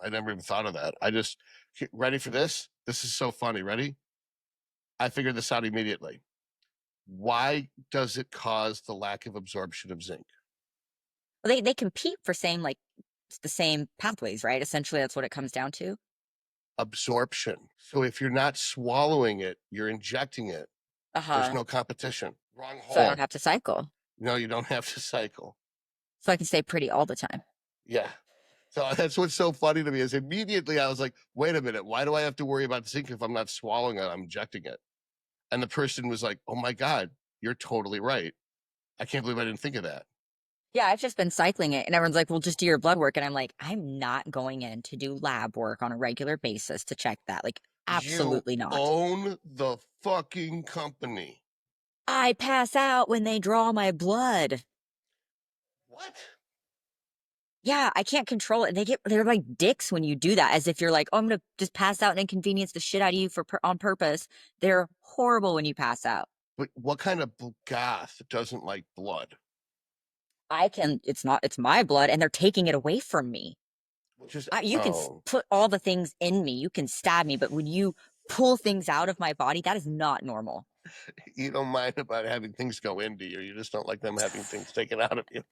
I never even thought of that. Ready for this? This is so funny. Ready? I figured this out immediately. Why does it cause the lack of absorption of zinc? Well, they compete for same like the same pathways, right? Essentially, that's what it comes down to. Absorption. So if you're not swallowing it, you're injecting it. There's no competition. Wrong So I don't hole. have to cycle. No, you don't have to cycle. So I can stay pretty all the time. Yeah. So that's what's so funny to me is immediately I was like, wait a minute, why do I have to worry about zinc if I'm not swallowing it? I'm injecting it. And the person was like, oh my God, you're totally right. I can't believe I didn't think of that. Yeah, I've just been cycling it, and everyone's like, well, just do your blood work. And I'm like, I'm not going in to do lab work on a regular basis to check that. Like, absolutely You not. own the fucking company. I pass out when they draw my blood. What? Yeah, I can't control it. They're like dicks when you do that, as if you're like, oh, I'm gonna just pass out and inconvenience the shit out of you on purpose. They're horrible when you pass out. But what kind of goth doesn't like blood? It's my blood, and they're taking it away from me. You can oh, put all the things in me. You can stab me, but when you pull things out of my body, that is not normal. you don't mind about having things go into you. You just don't like them having things taken out of you.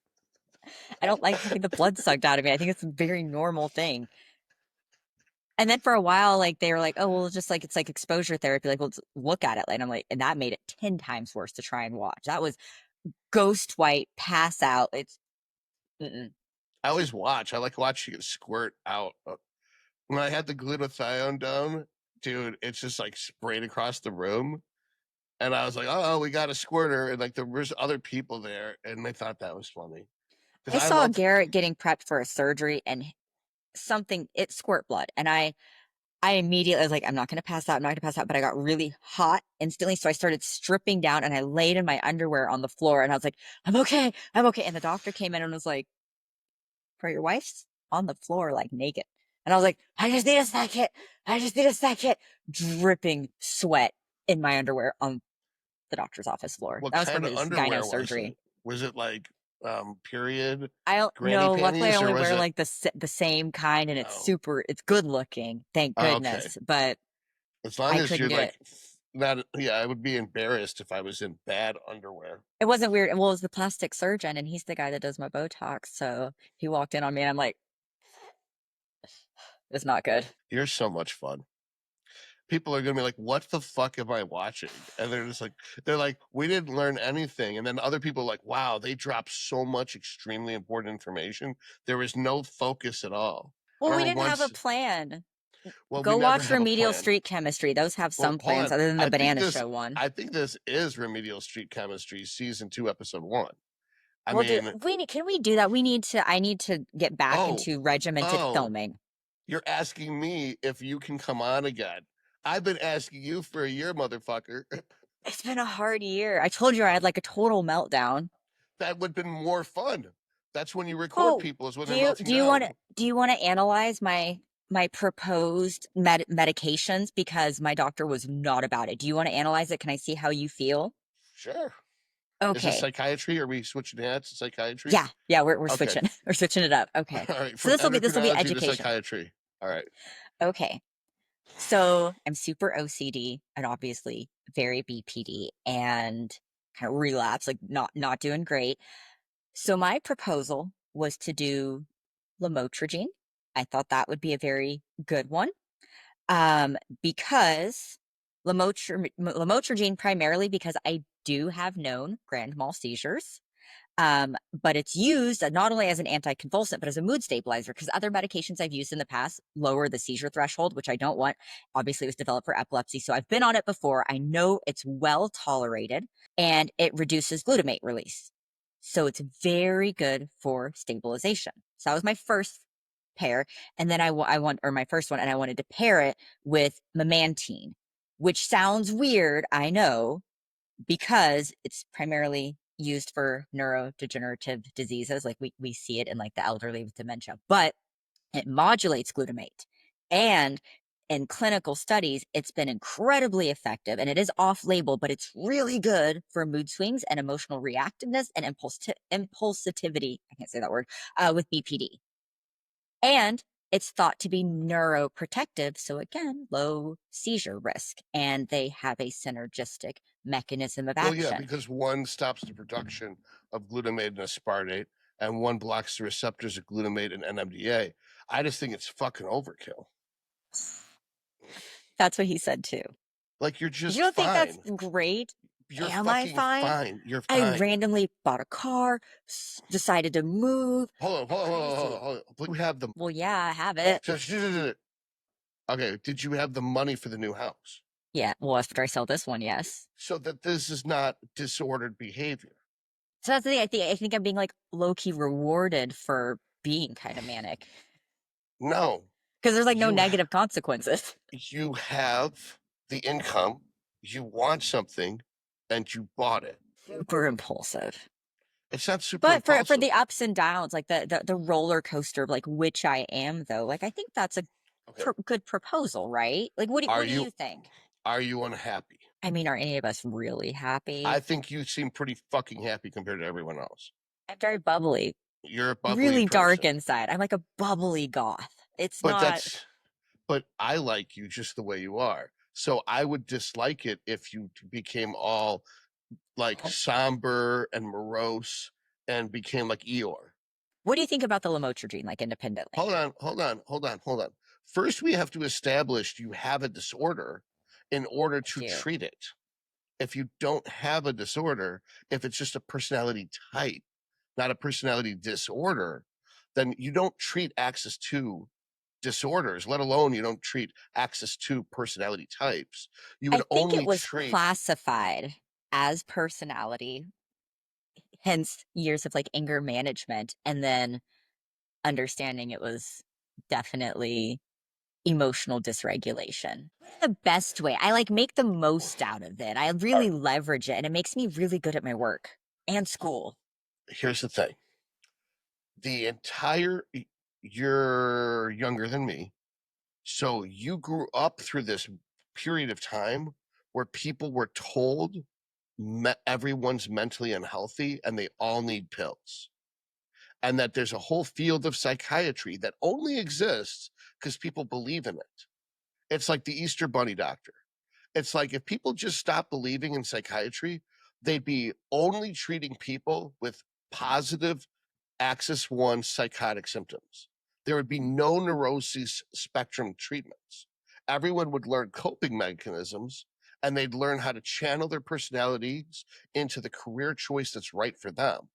I don't like having the blood sucked out of me. I think it's a very normal thing. And then for a while, like they were like, "Oh, well, just like it's like exposure therapy. Like, let's look at it." And I'm like, and that made it 10 times worse to try and watch. That was ghost white, pass out. Mm-mm. I always watch. I like watching it squirt out. When I had the glutathione down, dude, it's just like sprayed across the room. And I was like, oh, we got a squirter. And like there was other people there, and they thought that was funny. I Because I saw love Garrett getting prepped for a surgery, and it squirt blood, and I immediately was like, I'm not going to pass out. I'm not going to pass out. But I got really hot instantly. So I started stripping down, and I laid in my underwear on the floor, and I was like, I'm okay. I'm okay. And the doctor came in and was like, for your wife's on the floor, like naked. And I was like, I just need a second. I just need a second. Dripping sweat in my underwear on the doctor's office floor. what That was for kind of his underwear gyno was surgery. it? Was it like period I don't granny know. Luckily, I panties, or only was wear it? like the same kind, and Oh, it's good looking. Thank okay. goodness. But As long I as couldn't you're do it. like not, yeah, I would be embarrassed if I was in bad underwear. It wasn't weird. Well, it was the plastic surgeon, and he's the guy that does my Botox. So he walked in on me, and I'm like, it's not good. You're so much fun. People are gonna be like, "What the fuck am I watching?" And they're like, "We didn't learn anything." And then other people are like, "Wow, they dropped so much extremely important information. There was no focus at all." I Well, we remember didn't have a once, plan. Well, we Go never watch have a Remedial plan. Street Chemistry. Those have Well, some hold plans on. other than the I think Banana this. Show one. I think this is Remedial Street Chemistry season 2, episode 1. I Well, mean, can we do that? I need to get back oh, into regimented oh, filming. you're asking me if you can come on again. I've been asking you for a year, motherfucker. It's been a hard year. I told you I had like a total meltdown. That would have been more fun. That's when you record Oh, people, is when do they're you melting do you down. want to do you want to analyze my proposed medications, because my doctor was not about it. Do you want to analyze it? Can I see how you feel? Sure. Is this Okay. psychiatry? Are we switching hats to psychiatry? Yeah, we're Okay. switching. We're switching it up. Okay. All right. So From this will be endocrinology to education. psychiatry. All right. Okay. So I'm super OCD and obviously very BPD and kind of relapse, like not doing great. So my proposal was to do lamotrigine. I thought that would be a very good one. Because lamotrigine primarily because I do have known grand mal seizures. But it's used not only as an anticonvulsant, but as a mood stabilizer, because other medications I've used in the past lower the seizure threshold, which I don't want. Obviously, it was developed for epilepsy. So I've been on it before. I know it's well tolerated and it reduces glutamate release. So it's very good for stabilization. So that was my first pair. And then my first one, and I wanted to pair it with memantine, which sounds weird, I know, because it's primarily used for neurodegenerative diseases. Like we see it in like the elderly with dementia, but it modulates glutamate. And in clinical studies, it's been incredibly effective, and it is off label, but it's really good for mood swings and emotional reactiveness and impulsivity. I can't say that word, with BPD. And it's thought to be neuroprotective, so again, low seizure risk, and they have a synergistic mechanism of Well, action. yeah, because one stops the production of glutamate and aspartate, and one blocks the receptors of glutamate and NMDA. I just think it's fucking overkill. That's what he said too. Like, you're just You don't fine. think that's great? You're Am I fucking fine? fine. You're I fine. randomly bought a car, decided to move. Hold on. You have the Well, yeah, I have it. Okay, did you have the money for the new house? Yeah, well, after I sell this one, yes. So that this is not disordered behavior. So that's the thing. I think I'm being like low-key rewarded for being kind of manic. No. Because there's like no You- negative consequences. You have the income, you want something, and you bought it. Super impulsive. It's not super But for impulsive. the ups and downs, like the roller coaster of like which I am, though, like I think that's a good proposal, right? Like what do you think? Are you unhappy? I mean, are any of us really happy? I think you seem pretty fucking happy compared to everyone else. I'm very bubbly. You're a bubbly really person. dark inside. I'm like a bubbly goth. It's not. But I like you just the way you are. So I would dislike it if you became all like somber and morose and became like Eeyore. What do you think about the lamotrigine, like independently? Hold on. First, we have to establish you have a disorder in order to treat it. If you don't have a disorder, if it's just a personality type, not a personality disorder, then you don't treat access to disorders, let alone you don't treat access to personality types. You would I think only it was treat classified as personality, hence years of like anger management, and then understanding it was definitely emotional dysregulation. The best way. I like make the most out of it. I really leverage it, and it makes me really good at my work and school. Here's the thing. You're younger than me. So you grew up through this period of time where people were told everyone's mentally unhealthy and they all need pills. And that there's a whole field of psychiatry that only exists because people believe in it. It's like the Easter Bunny doctor. It's like if people just stopped believing in psychiatry, they'd be only treating people with positive axis 1 psychotic symptoms. There would be no neuroses spectrum treatments. Everyone would learn coping mechanisms, and they'd learn how to channel their personalities into the career choice that's right for them,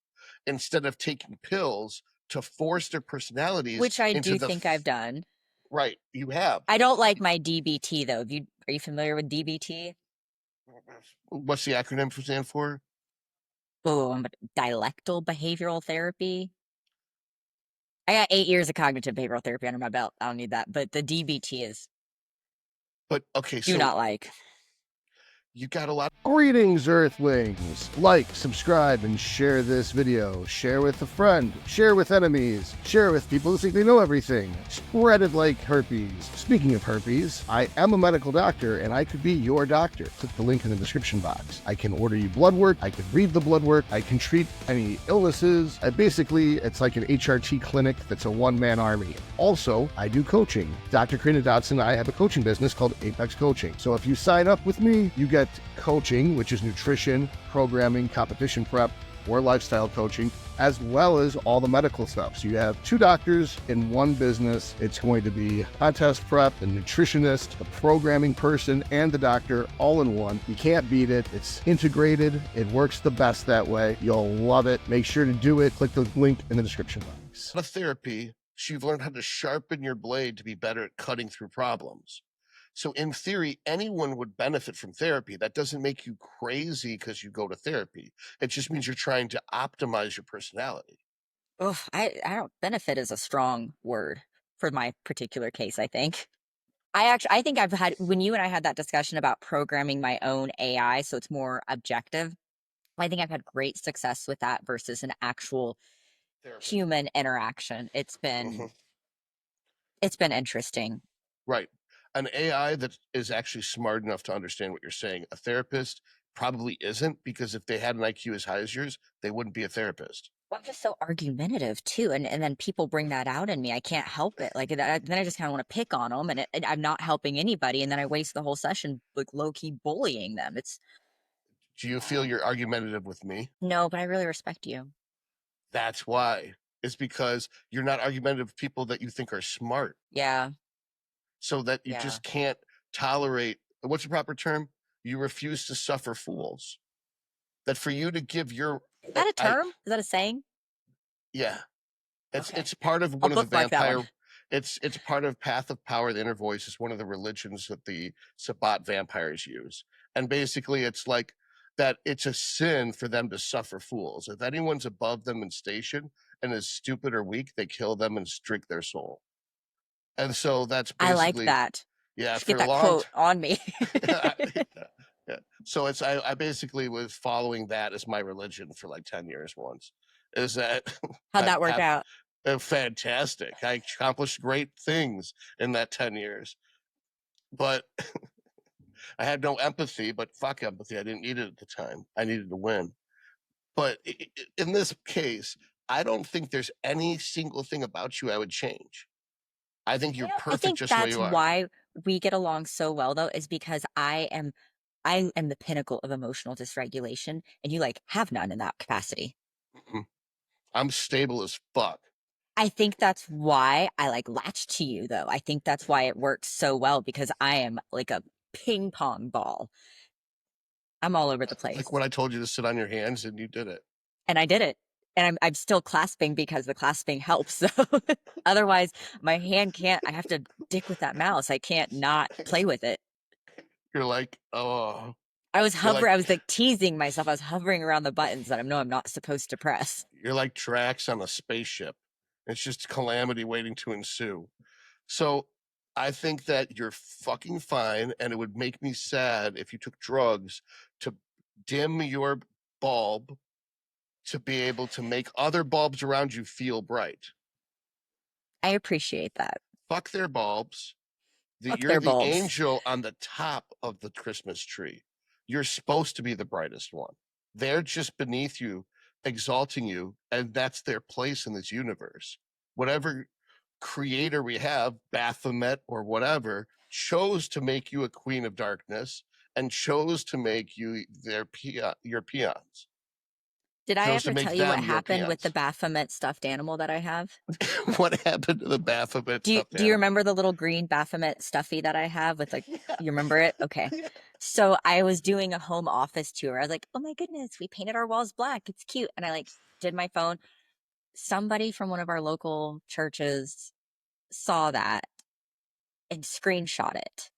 instead of taking pills to force their personalities. Which I do think I've done. Right. You have. I don't like my DBT though. Are you familiar with DBT? What's the acronym for stand for? Oh, dialectal behavioral therapy. I got 8 years of cognitive behavioral therapy under my belt. I don't need that. But the DBT is But okay, do so not like. you got a lot. Greetings, Earthlings! Like, subscribe, and share this video. Share with a friend. Share with enemies. Share with people who think they know everything. Spread it like herpes. Speaking of herpes, I am a medical doctor, and I could be your doctor. Click the link in the description box. I can order you blood work. I can read the blood work. I can treat any illnesses. Basically, it's like an HRT clinic that's a one-man army. Also, I do coaching. Dr. Karina Dodson and I have a coaching business called Apex Coaching. So if you sign up with me, you get coaching, which is nutrition, programming, competition prep, or lifestyle coaching, as well as all the medical stuff. So you have 2 doctors in one business. It's going to be contest prep, the nutritionist, the programming person, and the doctor all in one. You can't beat it. It's integrated. It works the best that way. You'll love it. Make sure to do it. Click the link in the description box. Of therapy, so you've learned how to sharpen your blade to be better at cutting through problems. So in theory, anyone would benefit from therapy. That doesn't make you crazy because you go to therapy. It just means you're trying to optimize your personality. Ugh, I don't benefit is a strong word for my particular case, I think. I think I've had, when you and I had that discussion about programming my own AI so it's more objective, I think I've had great success with that versus an actual Therapy. human interaction. It's been interesting. Right. An AI that is actually smart enough to understand what you're saying. A therapist probably isn't, because if they had an IQ as high as yours, they wouldn't be a therapist. Well, I'm just so argumentative too, and then people bring that out in me. I can't help it. Like then I just kind of want to pick on them, and I'm not helping anybody, and then I waste the whole session like low key bullying them. It's Do you feel you're argumentative with me? no, but I really respect you. That's why. It's because you're not argumentative with people that you think are smart. Yeah. So that you Yeah. just can't tolerate, what's the proper term? You refuse to suffer fools. That for you to give your Is that a term? Is that a saying? Yeah. Okay. It's part of I'll one of the bookmark that vampire. one. It's part of Path of Power. The Inner Voice is one of the religions that the Sabbat vampires use, and basically it's like that. It's a sin for them to suffer fools. If anyone's above them in station and is stupid or weak, they kill them and drink their soul. And so that's I like basically that. yeah. Should For get a that long quote on me. yeah. So it's I basically was following that as my religion for like 10 years once. Is that How'd that work out? fantastic. I accomplished great things in that 10 years. But I had no empathy, but fuck empathy. I didn't need it at the time. I needed to win. But in this case, I don't think there's any single thing about you I would change. I think you're I perfect think just the way that's you are. why we get along so well though, is because I am the pinnacle of emotional dysregulation, and you like have none in that capacity. I'm stable as fuck. I think that's why I like latch to you though. I think that's why it works so well, because I am like a ping pong ball. I'm all over the place. Like when I told you to sit on your hands and you did it. And I did it. And I'm still clasping because the clasping helps. So otherwise my hand can't, I have to dick with that mouse. I can't not play with it. You're like, oh. I was You're like, I was like teasing myself. I was hovering around the buttons that I know I'm not supposed to press. you're like Drax on a spaceship. It's just calamity waiting to ensue. So I think that you're fucking fine, and it would make me sad if you took drugs to dim your bulb to be able to make other bulbs around you feel bright. I appreciate that. Fuck their bulbs. Fuck You're their the bulbs. angel on the top of the Christmas tree. You're supposed to be the brightest one. They're just beneath you, exalting you, and that's their place in this universe. Whatever creator we have, Baphomet or whatever, chose to make you a queen of darkness and chose to make you your peons. Did I Chose to ever make tell you what them your happened with the peons. Baphomet stuffed animal that I have? What happened to the Baphomet Do you stuffed animal? remember the little green Baphomet stuffy that I have with like, you remember it? Okay. So I was doing a home office tour. I was like, oh my goodness, we painted our walls black. It's cute. And I like did my phone. Somebody from one of our local churches saw that and screenshot it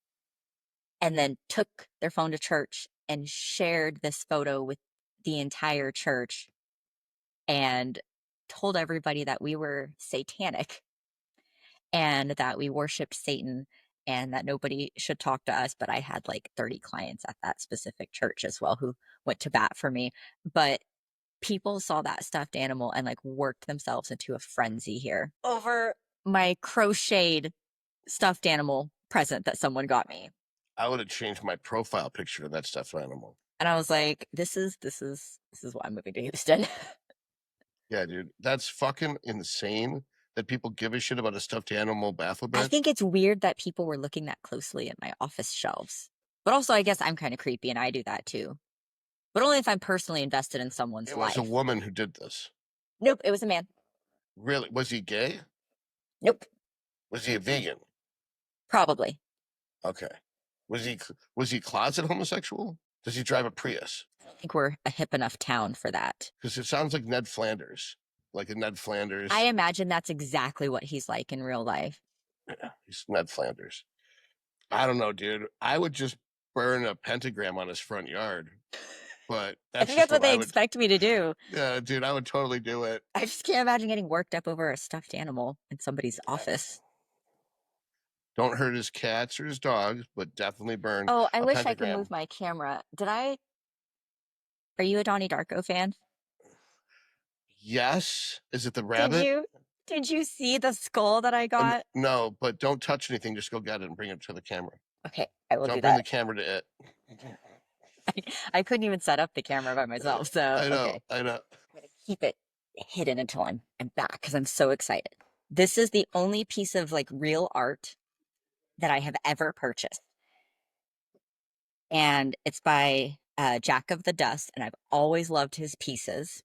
and then took their phone to church and shared this photo with the entire church and told everybody that we were satanic and that we worshiped Satan and that nobody should talk to us. But I had like 30 clients at that specific church as well who went to bat for me. But people saw that stuffed animal and like worked themselves into a frenzy here over my crocheted stuffed animal present that someone got me. I would have changed my profile picture to that stuffed animal. And I was like, this is why I'm moving to Houston. Yeah, dude, that's fucking insane that people give a shit about a stuffed animal baffle I bench. think it's weird that people were looking that closely at my office shelves. But also, I guess I'm kind of creepy and I do that too. But only if I'm personally invested in someone's It was life. a woman who did this. Nope, it was a man. Really? Was he gay? Nope, Was he a vegan? probably. Okay. Was he closet homosexual? Does he drive a Prius? I think we're a hip enough town for that. Because it sounds like Ned Flanders. Like a Ned Flanders. I imagine that's exactly what he's like in real life. Yeah, he's Ned Flanders. I don't know, dude. I would just burn a pentagram on his front yard. But I think that's what they expect me to do. Yeah, dude, I would totally do it. I just can't imagine getting worked up over a stuffed animal in somebody's office. Don't hurt his cats or his dogs, but definitely burn. Oh, I wish I could pentagram. move my camera. Are you a Donnie Darko fan? Yes. Is it the rabbit? Did you see the skull that I got? No, but don't touch anything. Just go get it and bring it to the camera. Okay, I will do that. Don't bring the camera to it. I couldn't even set up the camera by myself, so I know. okay. I know. I'm gonna keep it hidden until I'm back because I'm so excited. This is the only piece of like real art that I have ever purchased, and it's by Jack of the Dust, and I've always loved his pieces.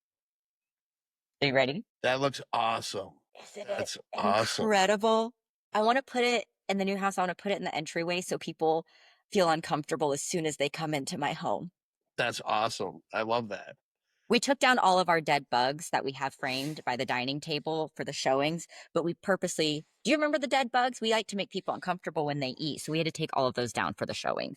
Are you ready? That looks awesome. That's awesome. Incredible. I want to put it in the new house. I want to put it in the entryway so people feel uncomfortable as soon as they come into my home. That's awesome. I love that. We took down all of our dead bugs that we have framed by the dining table for the showings, but we purposely, do you remember the dead bugs? We like to make people uncomfortable when they eat, so we had to take all of those down for the showing.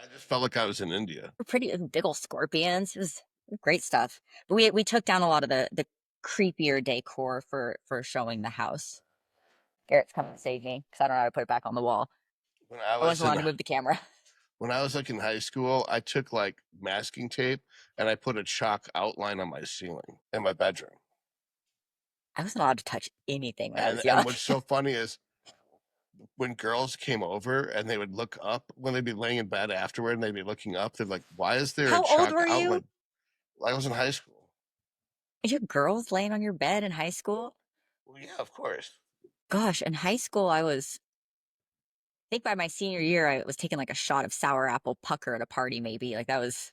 I just felt like I was in India. We're pretty big old scorpions. It was great stuff. But we took down a lot of the creepier decor for showing the house. Garrett's coming to save me because I don't know how to put it back on the wall. I wasn't allowed to move the camera. When I was like in high school, I took like masking tape and I put a chalk outline on my ceiling in my bedroom. I wasn't allowed to touch anything when I was young. And what's so funny is when girls came over and they would look up, when they'd be laying in bed afterward and they'd be looking up, they're like, why is there a chalk outline? How old were you? I was in high school. You had girls laying on your bed in high school? Well, yeah, of course. Gosh, in high school, I think by my senior year, I was taking like a shot of sour apple pucker at a party, maybe. Like that was.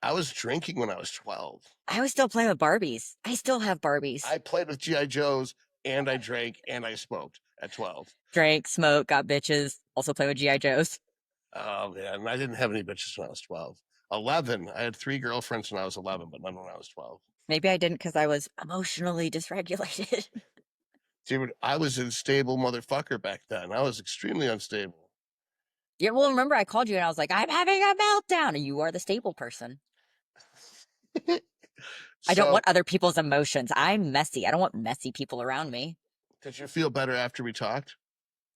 I was drinking when I was 12. I was still playing with Barbies. I still have Barbies. I played with G.I. Joes and I drank and I smoked at 12. Drank, smoked, got bitches, also played with G.I. Joes. Oh, man. I didn't have any bitches when I was 12. 11. I had 3 girlfriends when I was 11, but none when I was 12. Maybe I didn't because I was emotionally dysregulated. Dude, I was a stable motherfucker back then. I was extremely unstable. Yeah, well, remember I called you and I was like, I'm having a meltdown. And you are the stable person. I don't want other people's emotions. I'm messy. I don't want messy people around me. Did you feel better after we talked?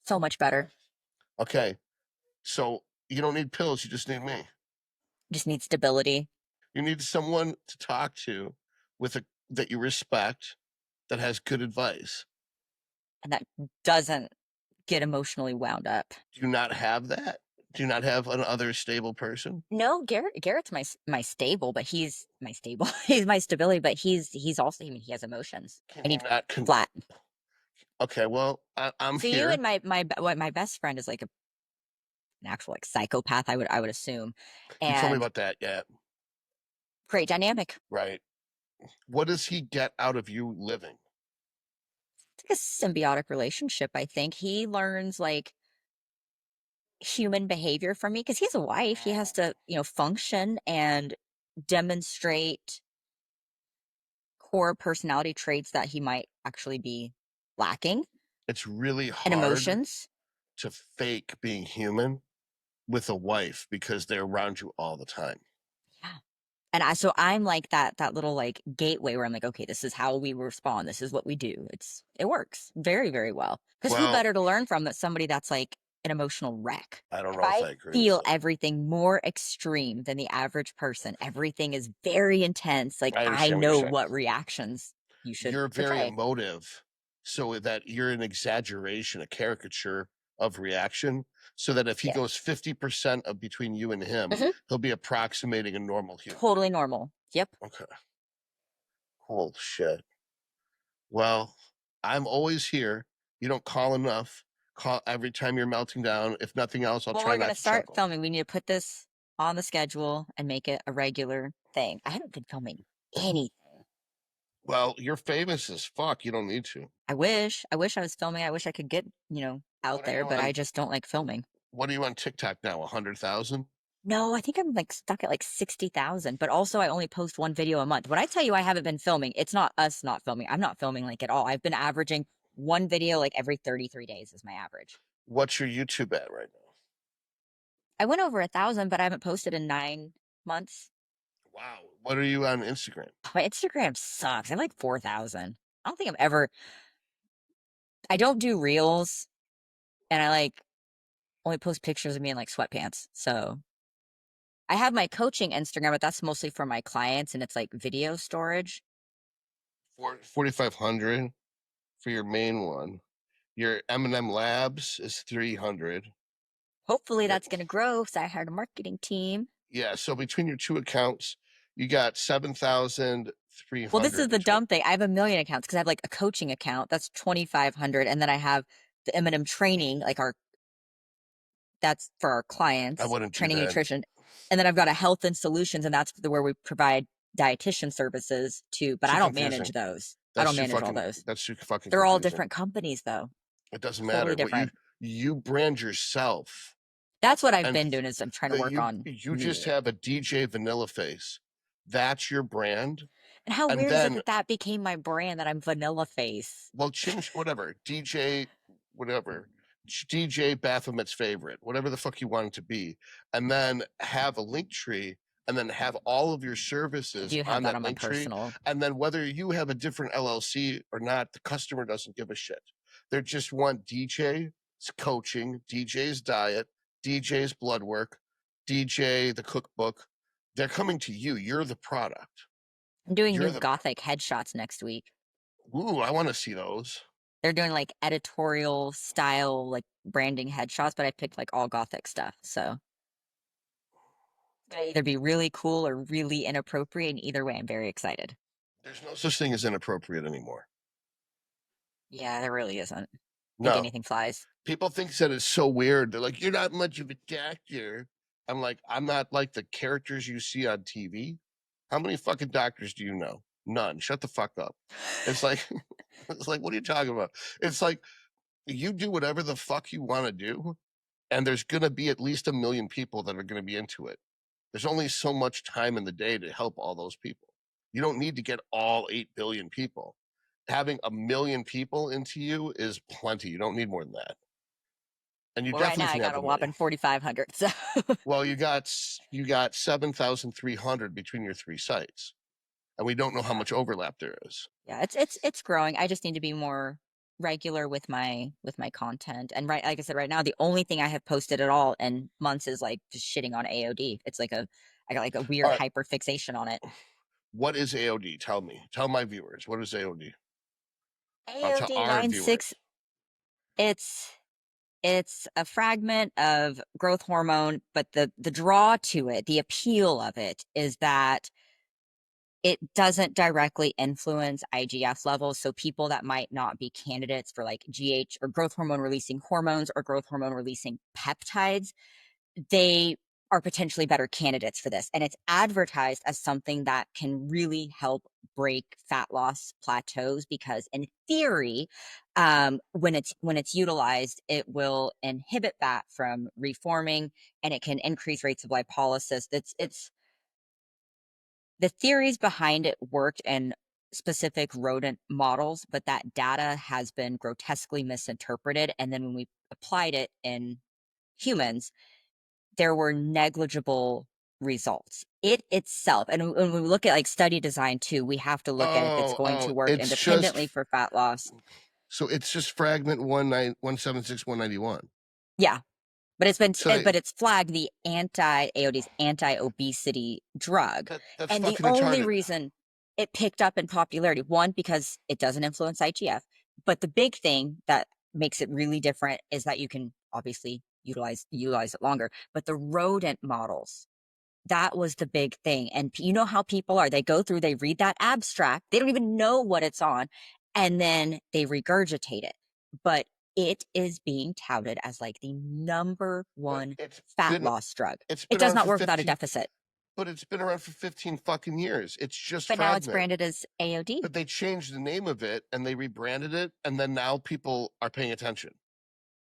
So much better. Okay. So you don't need pills. You just need me. Just need stability. You need someone to talk to that you respect, that has good advice. And that doesn't get emotionally wound up. Do you not have that? Do you not have another stable person? No, Garrett's my stable, but he's my stable. He's my stability, but he's also, I mean, he has emotions. I need flat. Okay, well, I'm so here. You and my best friend is like an actual like psychopath, I would assume. And you told me about that, yeah. Great dynamic. Right. What does he get out of you living? It's like a symbiotic relationship, I think. He learns like human behavior from me because he has a wife. He has to, function and demonstrate core personality traits that he might actually be lacking. It's really hard and emotions to fake being human with a wife because they're around you all the time. Yeah. And I'm like that little like gateway where I'm like, okay, this is how we respond. This is what we do. It works very, very well. Because who Well, better to learn from than somebody that's like an emotional wreck? I don't If know if I I agree with feel that. everything more extreme than the average person, everything is very intense. Like I I understand what you're know saying. what reactions you should You're very portray. emotive, so that you're an exaggeration, a caricature of reaction, so that if he Yeah. goes 50% of between you and him, Mhm. he'll be approximating a normal human. Totally normal. Yep. Okay. Cool shit. Well, I'm always here. You don't call enough. Call every time you're melting down. If nothing else, I'll Well, try we're not gonna to start chuckle. filming. We need to put this on the schedule and make it a regular thing. I haven't been filming anything. Well, you're famous as fuck. You don't need to. I wish I was filming. I wish I could get, out What are there, you but I on? just don't like filming. What are you on TikTok now? 100,000? No, I think I'm like stuck at like 60,000, but also I only post one video a month. When I tell you I haven't been filming, it's not us not filming. I'm not filming like at all. I've been averaging one video like every 33 days is my average. What's your YouTube at right now? I went over 1,000, but I haven't posted in 9 months. Wow. What are you on Instagram? My Instagram sucks. I have like 4,000. I don't think I don't do reels, and I like only post pictures of me in like sweatpants. So I have my coaching Instagram, but that's mostly for my clients and it's like video storage. 4,500 for your main one. Your M&M Labs is 300. Hopefully Yeah. that's going to grow because I hired a marketing team. Yeah. So between your two accounts, you got 7,300. Well, this is the dumb thing. I have 1 million accounts because I have like a coaching account that's 2,500, and then I have the M&M training, like that's for our I clients, wouldn't do training and that. nutrition, and then I've got a health and solutions, and that's where we provide dietitian services to. But Too I don't confusing. manage those. I That's don't too manage all fucking. those. That's too fucking. They're all confusing. different companies, though. It doesn't Totally matter. What different. you brand yourself. That's what I've And been doing is I'm trying to work on You me. just have a DJ VanillaFace. That's your brand. And how And weird is then it that became my brand, that I'm VanillaFace? well, change whatever. DJ whatever. DJ Baphomet's favorite, whatever the fuck you want it to be, and then have a link tree, and then have all of your I services do have on that that on my link tree, personal. and then whether you have a different LLC or not, the customer doesn't give a shit. They just want DJ's coaching, DJ's diet, DJ's blood work, DJ the cookbook. They're coming to you. You're the product. I'm doing You're new the gothic headshots next week. ooh, I want to see those. They're doing like editorial style, like branding headshots, but I picked like all gothic stuff. So it's gonna either be really cool or really inappropriate. And either way, I'm very excited. There's no such thing as inappropriate anymore. Yeah, there really isn't. I think No. anything flies. People think that it's so weird. They're like, you're not much of a doctor. I'm like, I'm not like the characters you see on TV. How many fucking doctors do you know? None. Shut the fuck up. It's like, it's like, what are you talking about? It's like, you do whatever the fuck you want to do, and there's going to be at least 1 million people that are going to be into it. There's only so much time in the day to help all those people. You don't need to get all 8 billion people. Having 1 million people into you is plenty. You don't need more than that. And you Well, right definitely now I can have got a the whopping money. 4,500. So Well, you got 7,300 between your 3 sites, and we don't know how much overlap there is. yeah, it's growing. I just need to be more regular with my content. And right, like I said, right now the only thing I have posted at all in months is like just shitting on AOD. It's like I got like a weird hyper fixation on it. What is AOD? Tell me. Tell my viewers. What is AOD? AOD To our 96. viewers. It's a fragment of growth hormone, but the draw to it, the appeal of it is that it doesn't directly influence IGF levels. So people that might not be candidates for like GH or growth hormone releasing hormones or growth hormone releasing peptides, they are potentially better candidates for this. And it's advertised as something that can really help break fat loss plateaus because in theory, when it's utilized, it will inhibit fat from reforming and it can increase rates of lipolysis. It's the theories behind it worked in specific rodent models, but that data has been grotesquely misinterpreted. And then when we applied it in humans, there were negligible results. It itself, and when we look at like study design too, we have to look at if it's going to work it's just independently for fat loss. so it's just fragment 176-191. Yeah. But it's been, So but it's flagged the AOD's anti-obesity drug. that's And the fucking only retarded. reason it picked up in popularity, one, because it doesn't influence IGF, but the big thing that makes it really different is that you can obviously utilize it longer. But the rodent models, that was the big thing. And you know how people are, they go through, they read that abstract, they don't even know what it's on, and then they regurgitate it. But it is being touted as like the number one fat loss drug. It does not work without a deficit. But it's been around for 15 fucking years. It's just But fragment. now it's branded as AOD. But they changed the name of it and they rebranded it, and then now people are paying attention.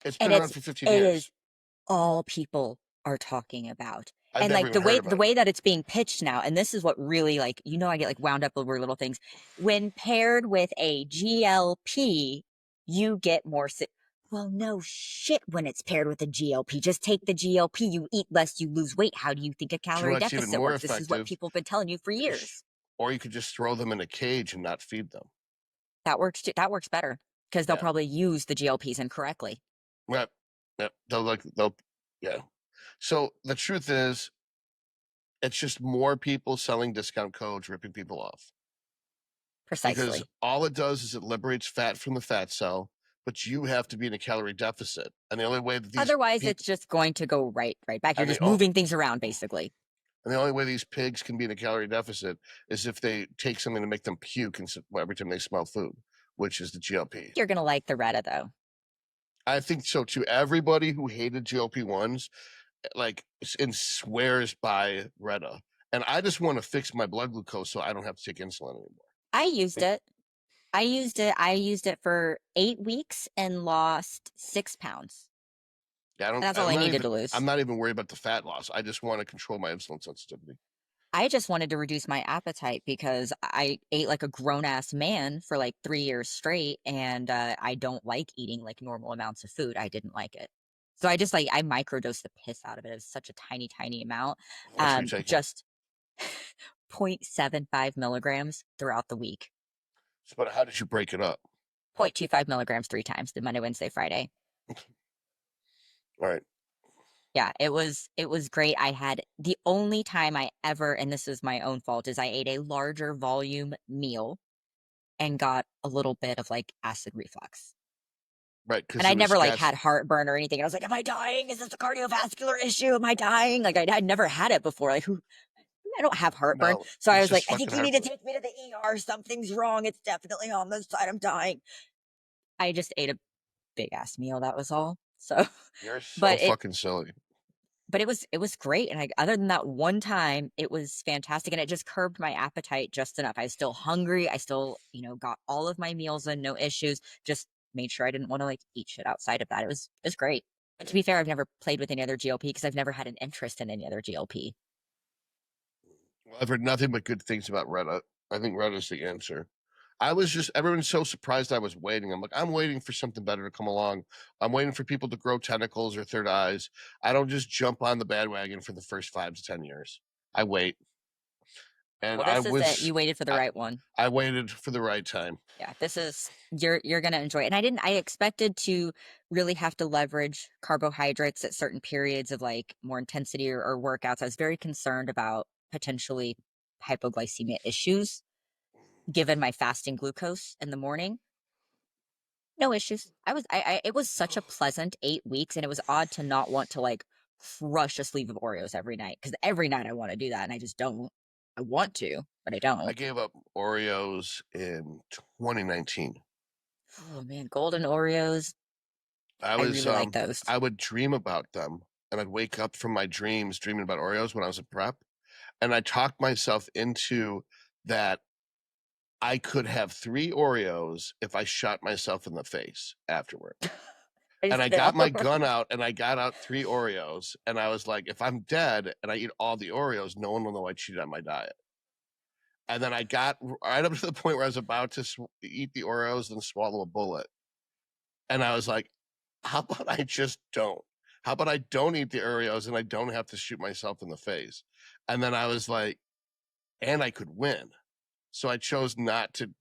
It's been around for 15 years. It is all people are talking about. I've and like the way that it's being pitched now, and this is what really, like, you know, I get like wound up over little things. When paired with a GLP, you get more sick. Well, no shit when it's paired with a GLP. Just take the GLP, you eat less, you lose weight. How do you think a calorie deficit works? This is what people have been telling you for years. Or you could just throw them in a cage and not feed them. That works too. That works better because they'll probably use the GLPs incorrectly. Yep. Yeah. So the truth is, it's just more people selling discount codes, ripping people off. Precisely. Because all it does is it liberates fat from the fat cell, but you have to be in a calorie deficit. And the only way that otherwise it's just going to go right back. You're just moving things around, basically. And the only way these pigs can be in a calorie deficit is if they take something to make them puke every time they smell food, which is the GLP. You're going to like the Retta, though. I think so, too. Everybody who hated GLP-1s, like, and swears by Retta. And I just want to fix my blood glucose so I don't have to take insulin anymore. I used it. I used it for 8 weeks and lost 6 pounds. Yeah, that's all I needed to lose. I'm not even worried about the fat loss. I just want to control my insulin sensitivity. I just wanted to reduce my appetite because I ate like a grown-ass man for like 3 years straight, and I don't like eating like normal amounts of food. I didn't like it. So I just I microdosed the piss out of it. It was such a tiny, tiny amount. Just 0.75 milligrams throughout the week. But how did you break it up? 0.25 milligrams 3 times, the Monday, Wednesday, Friday. All right. Yeah, it was great. I had the only time I ever, and this is my own fault, is I ate a larger volume meal and got a little bit of like acid reflux. Right. And I never like had heartburn or anything. And I was like, am I dying? Is this a cardiovascular issue? Am I dying? Like I'd never had it before. Like I don't have heartburn. No, so I was like, I think you need to take me to the ER. Something's wrong. It's definitely on this side. I'm dying. I just ate a big ass meal. That was all. So you're so fucking silly. But it was great. And other than that one time, it was fantastic. And it just curbed my appetite just enough. I was still hungry. I still, got all of my meals in, no issues. Just made sure I didn't want to like eat shit outside of that. It was great. But to be fair, I've never played with any other GLP because I've never had an interest in any other GLP. Well, I've heard nothing but good things about Retta. I think Retta's the answer. Everyone's so surprised I was waiting. I'm like, I'm waiting for something better to come along. I'm waiting for people to grow tentacles or third eyes. I don't just jump on the bandwagon for the first 5 to 10 years. I wait. And you waited for the right one. I waited for the right time. Yeah, you're going to enjoy it. And I expected to really have to leverage carbohydrates at certain periods of like more intensity or workouts. I was very concerned about potentially hypoglycemia issues given my fasting glucose in the morning. No issues. It was such a pleasant 8 weeks, and it was odd to not want to like crush a sleeve of Oreos every night, because every night I want to do that and I just don't. I want to, but I don't. I gave up Oreos in 2019. Oh man, golden Oreos. I really like those. I would dream about them, and I'd wake up from my dreams dreaming about Oreos when I was in prep, and I talked myself into that I could have 3 Oreos if I shot myself in the face afterward. And I got my gun out and I got out 3 Oreos, and I was like, if I'm dead and I eat all the Oreos, no one will know I cheated on my diet. And then I got right up to the point where I was about to eat the Oreos and swallow a bullet. And I was like, how about I just don't? How about I don't eat the Oreos and I don't have to shoot myself in the face? And then I was like, and I could win. So I chose not to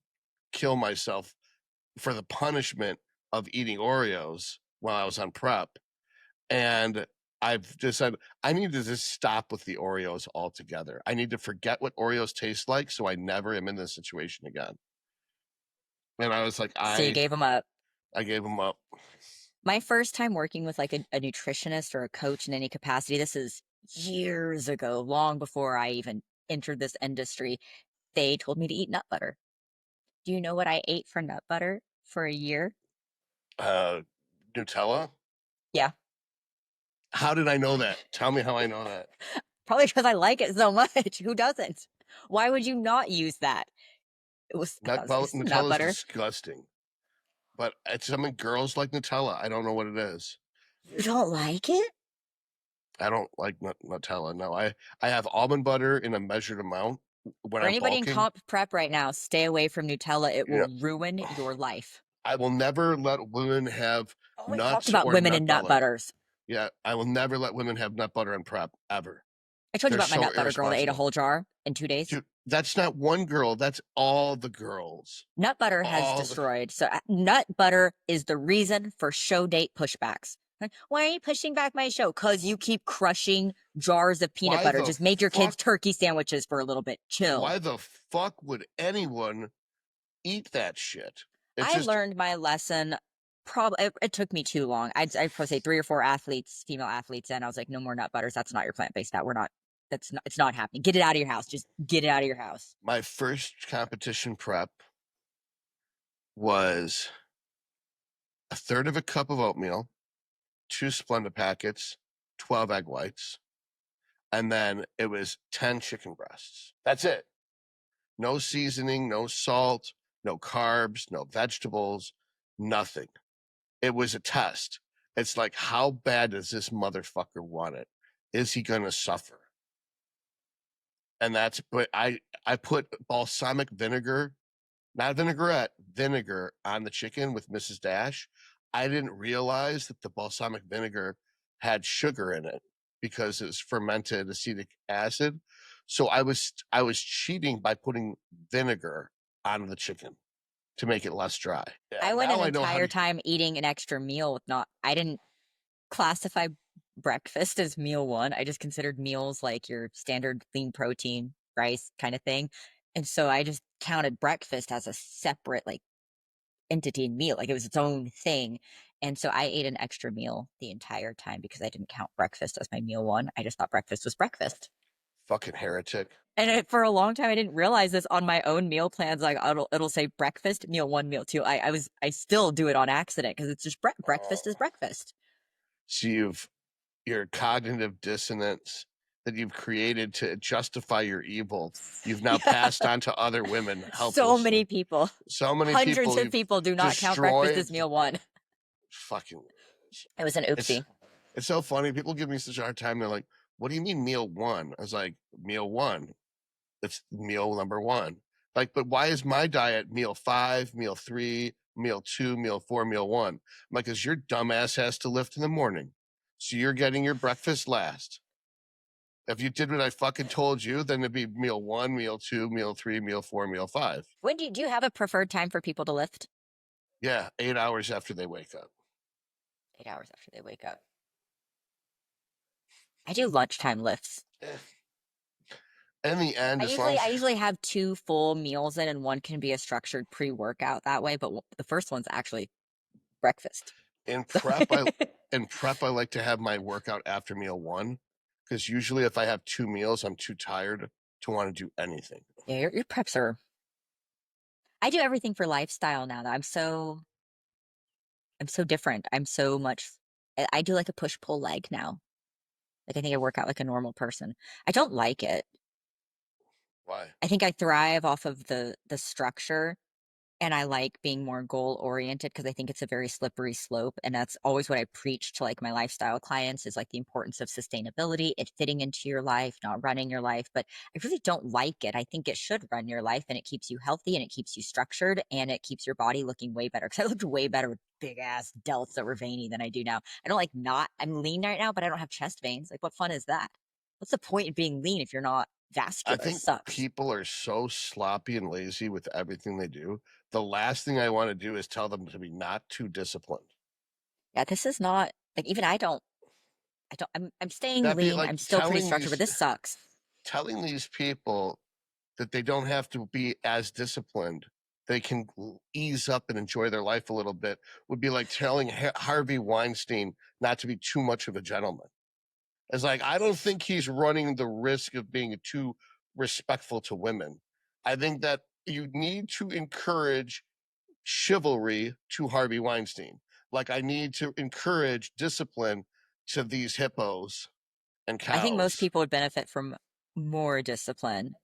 kill myself for the punishment of eating Oreos while I was on prep. And I've just said, I need to just stop with the Oreos altogether. I need to forget what Oreos taste like so I never am in this situation again. And I was like, So you gave them up. I gave them up. My first time working with like a nutritionist or a coach in any capacity, this is years ago, long before I even entered this industry, they told me to eat nut butter. Do you know what I ate for nut butter for a year? Nutella? Yeah. How did I know that? Tell me how I know that. Probably because I like it so much. Who doesn't? Why would you not use that? It was nut Nutella butter. is disgusting. But it's something girls like Nutella. I don't know what it is. You don't like it? I don't like Nutella. No, I have almond butter in a measured amount when For I'm anybody bulking. in comp prep right now, stay away from Nutella. It will ruin your life. I will never let women have We nuts talked about or women nut and nut butter. butters. Yeah, I will never let women have nut butter in prep ever. I told you They're about my so nut butter girl that ate a irresponsible. whole jar in 2 days. Dude, that's not one girl. That's all the girls. Nut butter has destroyed. So nut butter is the reason for show date pushbacks. Why are you pushing back my show? Because you keep crushing jars of peanut butter. Just make your kids turkey sandwiches for a little bit. Chill. Why the fuck would anyone eat that shit? I learned my lesson. Probably it took me too long. I'd probably say 3 or 4 athletes, female athletes, and I was like, no more nut butters. That's not your plant-based diet. We're not. That's not. It's not happening. Get it out of your house. Just get it out of your house. My first competition prep was a third of a cup of oatmeal, 2 Splenda packets, 12 egg whites, and then it was 10 chicken breasts. That's it. No seasoning, no salt, no carbs, no vegetables, nothing. It was a test. It's like, how bad does this motherfucker want it? Is he going to suffer? And that's, but I put balsamic vinegar, not vinaigrette, vinegar on the chicken with Mrs. Dash. I didn't realize that the balsamic vinegar had sugar in it because it's fermented acetic acid. So I was cheating by putting vinegar on the chicken to make it less dry. Yeah, I went an entire time eating an extra meal with I didn't classify breakfast as meal 1. I just considered meals like your standard lean protein, rice kind of thing. And so I just counted breakfast as a separate like entity meal. Like it was its own thing. And so I ate an extra meal the entire time because I didn't count breakfast as my meal 1. I just thought breakfast was breakfast. Fucking heretic. And for a long time, I didn't realize this on my own meal plans. Like it'll say breakfast, meal 1, meal 2. I still do it on accident because it's just breakfast is breakfast. So your cognitive dissonance that you've created to justify your evil, you've now passed on to other women. So many people. Hundreds of people do not count breakfast as meal 1. Fucking. It was an oopsie. It's so funny. People give me such a hard time. They're like, what do you mean meal 1? I was like, meal 1. It's meal number 1. Like, but why is my diet meal 5, meal 3, meal 2, meal 4, meal 1? I'm like, because your dumbass has to lift in the morning. So you're getting your breakfast last. If you did what I fucking told you, then it'd be meal 1, meal 2, meal 3, meal 4, meal 5. When do you have a preferred time for people to lift? Yeah, 8 hours after they wake up. 8 hours after they wake up. I do lunchtime lifts. In the end, I usually have 2 full meals in, and one can be a structured pre-workout that way. But the first one's actually breakfast. In prep, I like to have my workout after meal 1, because usually if I have 2 meals, I'm too tired to want to do anything. Yeah, your preps are. I do everything for lifestyle now. I'm so different. I'm so much. I do like a push-pull leg now. Like I think I work out like a normal person. I don't like it. Why? I think I thrive off of the structure And I like being more goal oriented because I think it's a very slippery slope. And that's always what I preach to like my lifestyle clients is like the importance of sustainability, it fitting into your life, not running your life. But I really don't like it. I think it should run your life and it keeps you healthy and it keeps you structured and it keeps your body looking way better. Because I looked way better with big ass delts that were veiny than I do now. I don't like not, I'm lean right now, but I don't have chest veins. Like, what fun is that? What's the point in being lean if you're not I vascular? It think sucks. people are so sloppy and lazy with everything they do. The last thing I want to do is tell them to be not too disciplined. Yeah, this is not like even I'm staying That be lean. like I'm still pretty structured, but this sucks. telling these people that they don't have to be as disciplined. They can ease up and enjoy their life a little bit would be like telling Harvey Weinstein not to be too much of a gentleman. It's like, I don't think he's running the risk of being too respectful to women. I think that you need to encourage chivalry to Harvey Weinstein. Like, I need to encourage discipline to these hippos and I think most cows. people would benefit from more discipline.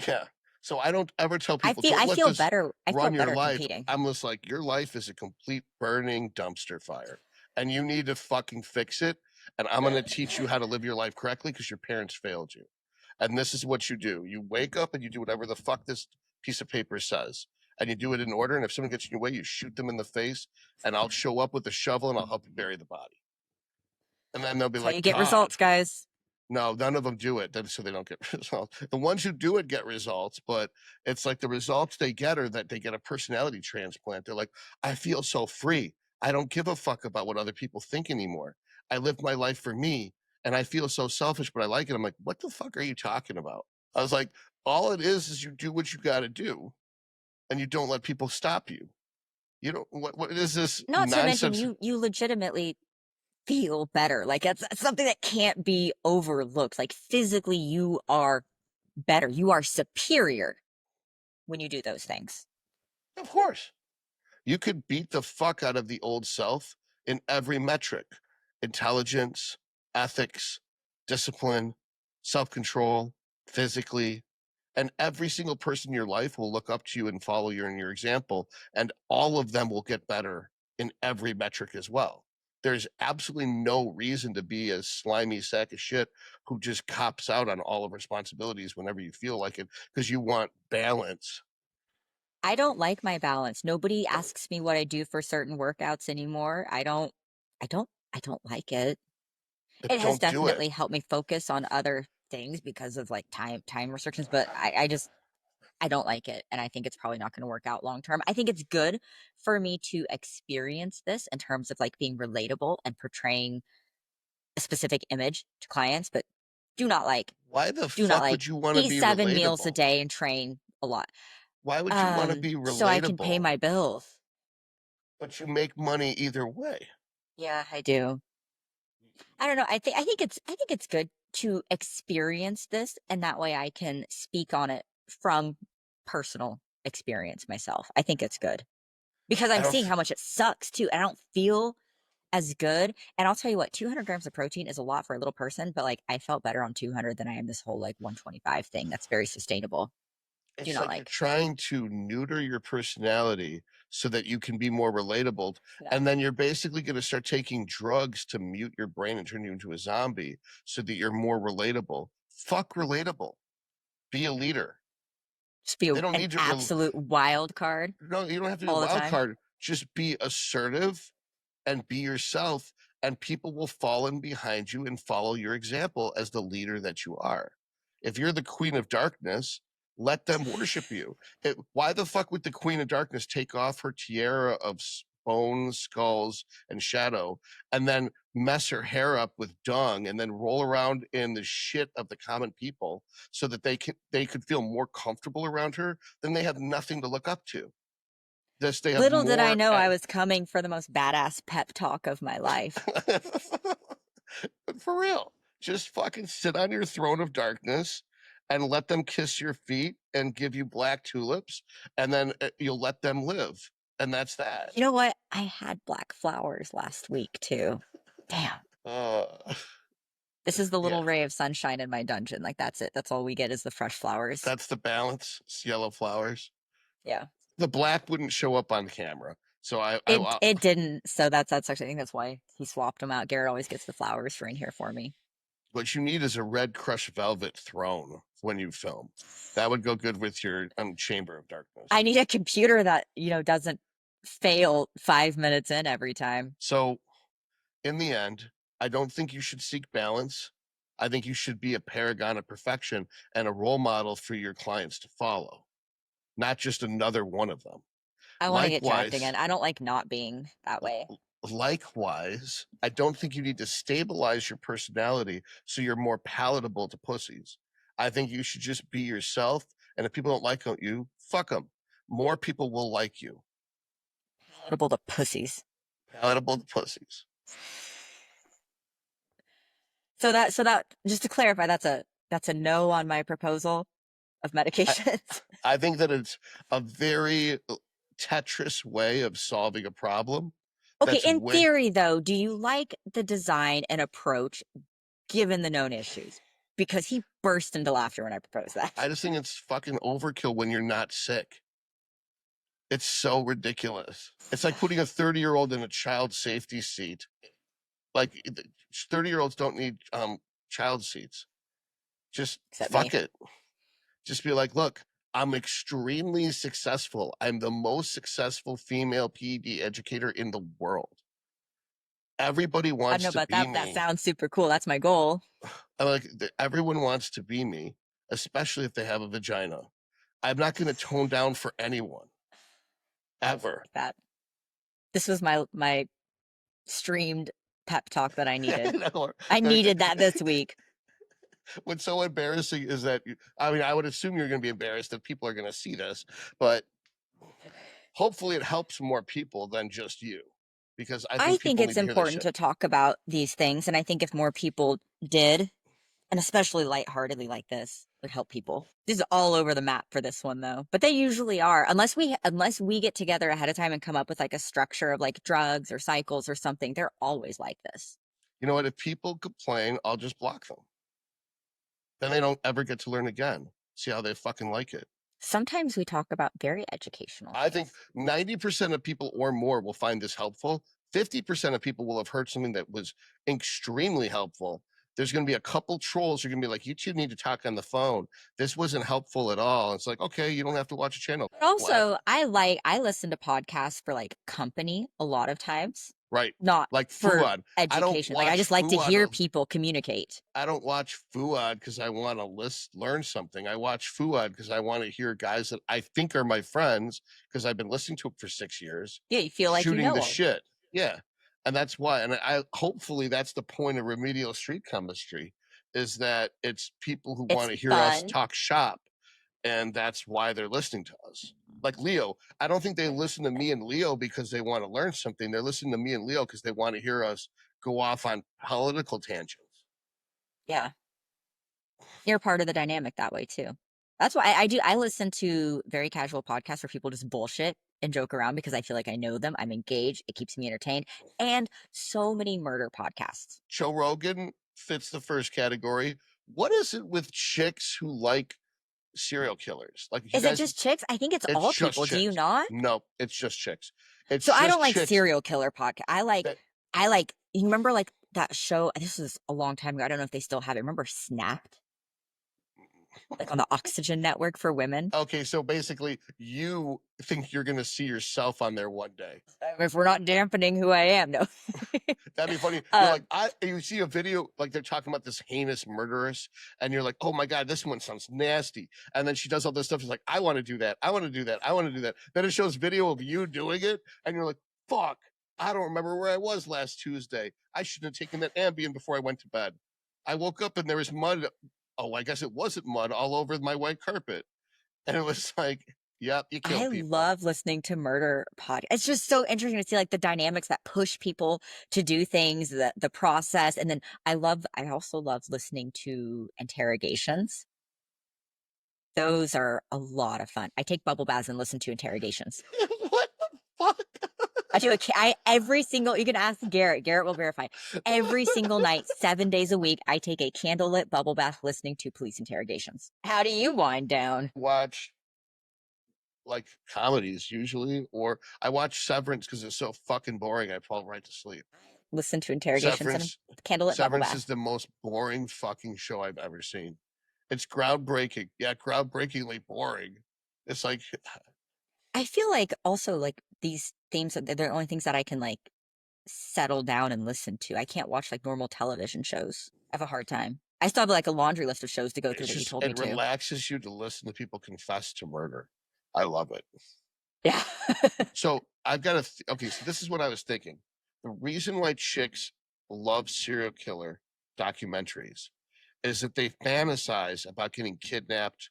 Yeah. So I don't ever tell I people, feel don't I let feel this better. I feel run your better life. competing. I'm just like, your life is a complete burning dumpster fire and you need to fucking fix it. And I'm going to teach you how to live your life correctly because your parents failed you. And this is what you do. You wake up and you do whatever the fuck this piece of paper says. And you do it in order. And if someone gets in your way, you shoot them in the face and I'll show up with a shovel and I'll help you bury the body. And then they'll be That's how like, you get God. results, guys. No, none of them do it, so they don't get results. The ones who do it get results, but it's like the results they get are that they get a personality transplant. They're like, I feel so free. I don't give a fuck about what other people think anymore. I live my life for me and I feel so selfish, but I like it. I'm like, what the fuck are you talking about? I was like, all it is you do what you got to do and you don't let people stop you. You don't, what is this Not to mention nonsense? you legitimately feel better. Like that's something that can't be overlooked. Like physically you are better. You are superior when you do those things. Of course. You could beat the fuck out of the old self in every metric: intelligence, ethics, discipline, self control, physically. And every single person in your life will look up to you and follow you in your example. And all of them will get better in every metric as well. There's absolutely no reason to be a slimy sack of shit who just cops out on all of responsibilities whenever you feel like it because you want balance. I don't like my balance. Nobody asks me what I do for certain workouts anymore. I don't like it. It has Don't do it. definitely helped me focus on other things because of like time restrictions, but I don't like it. And I think it's probably not going to work out long term. I think it's good for me to experience this in terms of like being relatable and portraying a specific image to clients, but do not like Why the do not fuck like would you want to eat be 7 meals a relatable? day and train a lot. Why would you want to be So I can pay relatable? my bills. But you make money either way. Yeah, I do. I don't know. I think it's good to experience this and that way I can speak on it from personal experience myself. I think it's good. Because I I'm don't. seeing how much it sucks too. I don't feel as good. And I'll tell you what, 200 grams of protein is a lot for a little person, but like I felt better on 200 than I am this whole like 125 thing. That's very sustainable. Do It's not like you're like. trying to neuter your personality so that you can be more relatable, No. and then you're basically going to start taking drugs to mute your brain and turn you into a zombie so that you're more relatable. Fuck relatable. Be a leader. Just be They don't an need to. absolute wild card No, you don't have to be a all the wild time. card. Just be assertive and be yourself, and people will fall in behind you and follow your example as the leader that you are. If you're the queen of darkness, let them worship you. Why the fuck would the queen of darkness take off her tiara of bones, skulls, and shadow, and then mess her hair up with dung, and then roll around in the shit of the common people so that they could feel more comfortable around her? Then they have nothing to look up to. They have Little did I more. know I was coming for the most badass pep talk of my life. But for real, just fucking sit on your throne of darkness and let them kiss your feet and give you black tulips, and then you'll let them live. And that's that. You know what? I had black flowers last week too. Damn. Uh, This is the yeah, little ray of sunshine in my dungeon. Like that's it. That's all we get is the fresh flowers. that's the balance. It's yellow flowers. Yeah. The black wouldn't show up on camera. So It didn't. So that's actually, I think that's why he swapped them out. Garrett always gets the flowers for in here for me. What you need is a red crushed velvet throne when you film. That would go good with your Chamber of Darkness. I need a computer that, doesn't fail 5 minutes in every time. So in the end, I don't think you should seek balance. I think you should be a paragon of perfection and a role model for your clients to follow, not just another one of them. I want to get jacked again. I don't like not being that way. Likewise, I don't think you need to stabilize your personality so you're more palatable to pussies. I think you should just be yourself, and if people don't like you, fuck them. More people will like you. Palatable to pussies. Palatable to pussies. So that just to clarify, that's a no on my proposal of medications. I think that it's a very Tetris way of solving a problem. Okay, in theory, though, do you like the design and approach given the known issues? Because he burst into laughter when I proposed that. I just think it's fucking overkill when you're not sick. It's so ridiculous. It's like putting a 30-year-old in a child safety seat. Like 30-year-olds don't need child seats. Just fuck it. Just be like, look, I'm extremely successful. I'm the most successful female PED educator in the world. Everybody wants to be me. That sounds super cool. That's my goal. Everyone wants to be me, especially if they have a vagina. I'm not going to tone down for anyone. Ever. This was my streamed pep talk that I needed. I needed that this week. What's so embarrassing is that, I would assume you're going to be embarrassed that people are going to see this, but hopefully it helps more people than just you. Because I think it's important to talk about these things. And I think if more people did, and especially lightheartedly like this, would help people. This is all over the map for this one, though. But they usually are. Unless we get together ahead of time and come up with like a structure of like drugs or cycles or something, they're always like this. You know what? If people complain, I'll just block them. Then they don't ever get to learn again. See how they fucking like it. Sometimes we talk about very educational. I think 90% of people or more will find this helpful. 50% of people will have heard something that was extremely helpful. There's going to be a couple trolls who are going to be like, you two need to talk on the phone. This wasn't helpful at all. It's like, okay, you don't have to watch a channel. But also, I listen to podcasts for like company a lot of times. Right. Not like for Fuad. Education. I just like to hear people communicate. I don't watch Fuad because I want to learn something. I watch Fuad because I want to hear guys that I think are my friends because I've been listening to them for 6 years. Yeah, you feel like shooting you know the them. shit. Yeah. And that's why. And hopefully that's the point of remedial street chemistry, is that it's people who want to hear us talk shop. And that's why they're listening to us. Like Leo, I don't think they listen to me and Leo because they want to learn something. They're listening to me and Leo because they want to hear us go off on political tangents. Yeah. You're part of the dynamic that way too. That's why I listen to very casual podcasts where people just bullshit and joke around because I feel like I know them. I'm engaged. It keeps me entertained. And so many murder podcasts. Joe Rogan fits the first category. What is it with chicks who like serial killers? Like, is it just chicks? I think it's all people. Chicks. Do you not? No, it's just chicks. I don't like serial killer podcast. I like. You remember like that show? This was a long time ago. I don't know if they still have it. Remember Snapped? Like on the Oxygen Network for women. Okay, so basically, you think you're going to see yourself on there one day. If we're not dampening who I am, no. That'd be funny. You're like, you see a video like they're talking about this heinous murderess, and you're like, oh my god, this one sounds nasty. And then she does all this stuff. She's like, I want to do that. I want to do that. I want to do that. Then it shows video of you doing it, and you're like, fuck. I don't remember where I was last Tuesday. I shouldn't have taken that Ambien before I went to bed. I woke up and there was mud. Oh, I guess it wasn't mud all over my white carpet. And it was like, yep, you killed people. I love listening to murder podcasts. It's just so interesting to see like the dynamics that push people to do things, the process. And then I also love listening to interrogations. Those are a lot of fun. I take bubble baths and listen to interrogations. What the fuck? I do you can ask Garrett. Garrett will verify. Every single night, 7 days a week, I take a candlelit bubble bath listening to police interrogations. How do you wind down? Watch like comedies usually, or I watch Severance because it's so fucking boring. I fall right to sleep. Listen to interrogations and Severance, a candlelit bubble Severance bath. is the most boring fucking show I've ever seen. It's groundbreaking. Yeah, groundbreakingly boring. It's like I feel like also like these themes, they're the only things that I can like settle down and listen to. I can't watch like normal television shows. I have a hard time. I still have like a laundry list of shows to go through it's that you just told me it to. relaxes you to listen to people confess to murder. I love it. Yeah. So I've got okay. So this is what I was thinking. The reason why chicks love serial killer documentaries is that they fantasize about getting kidnapped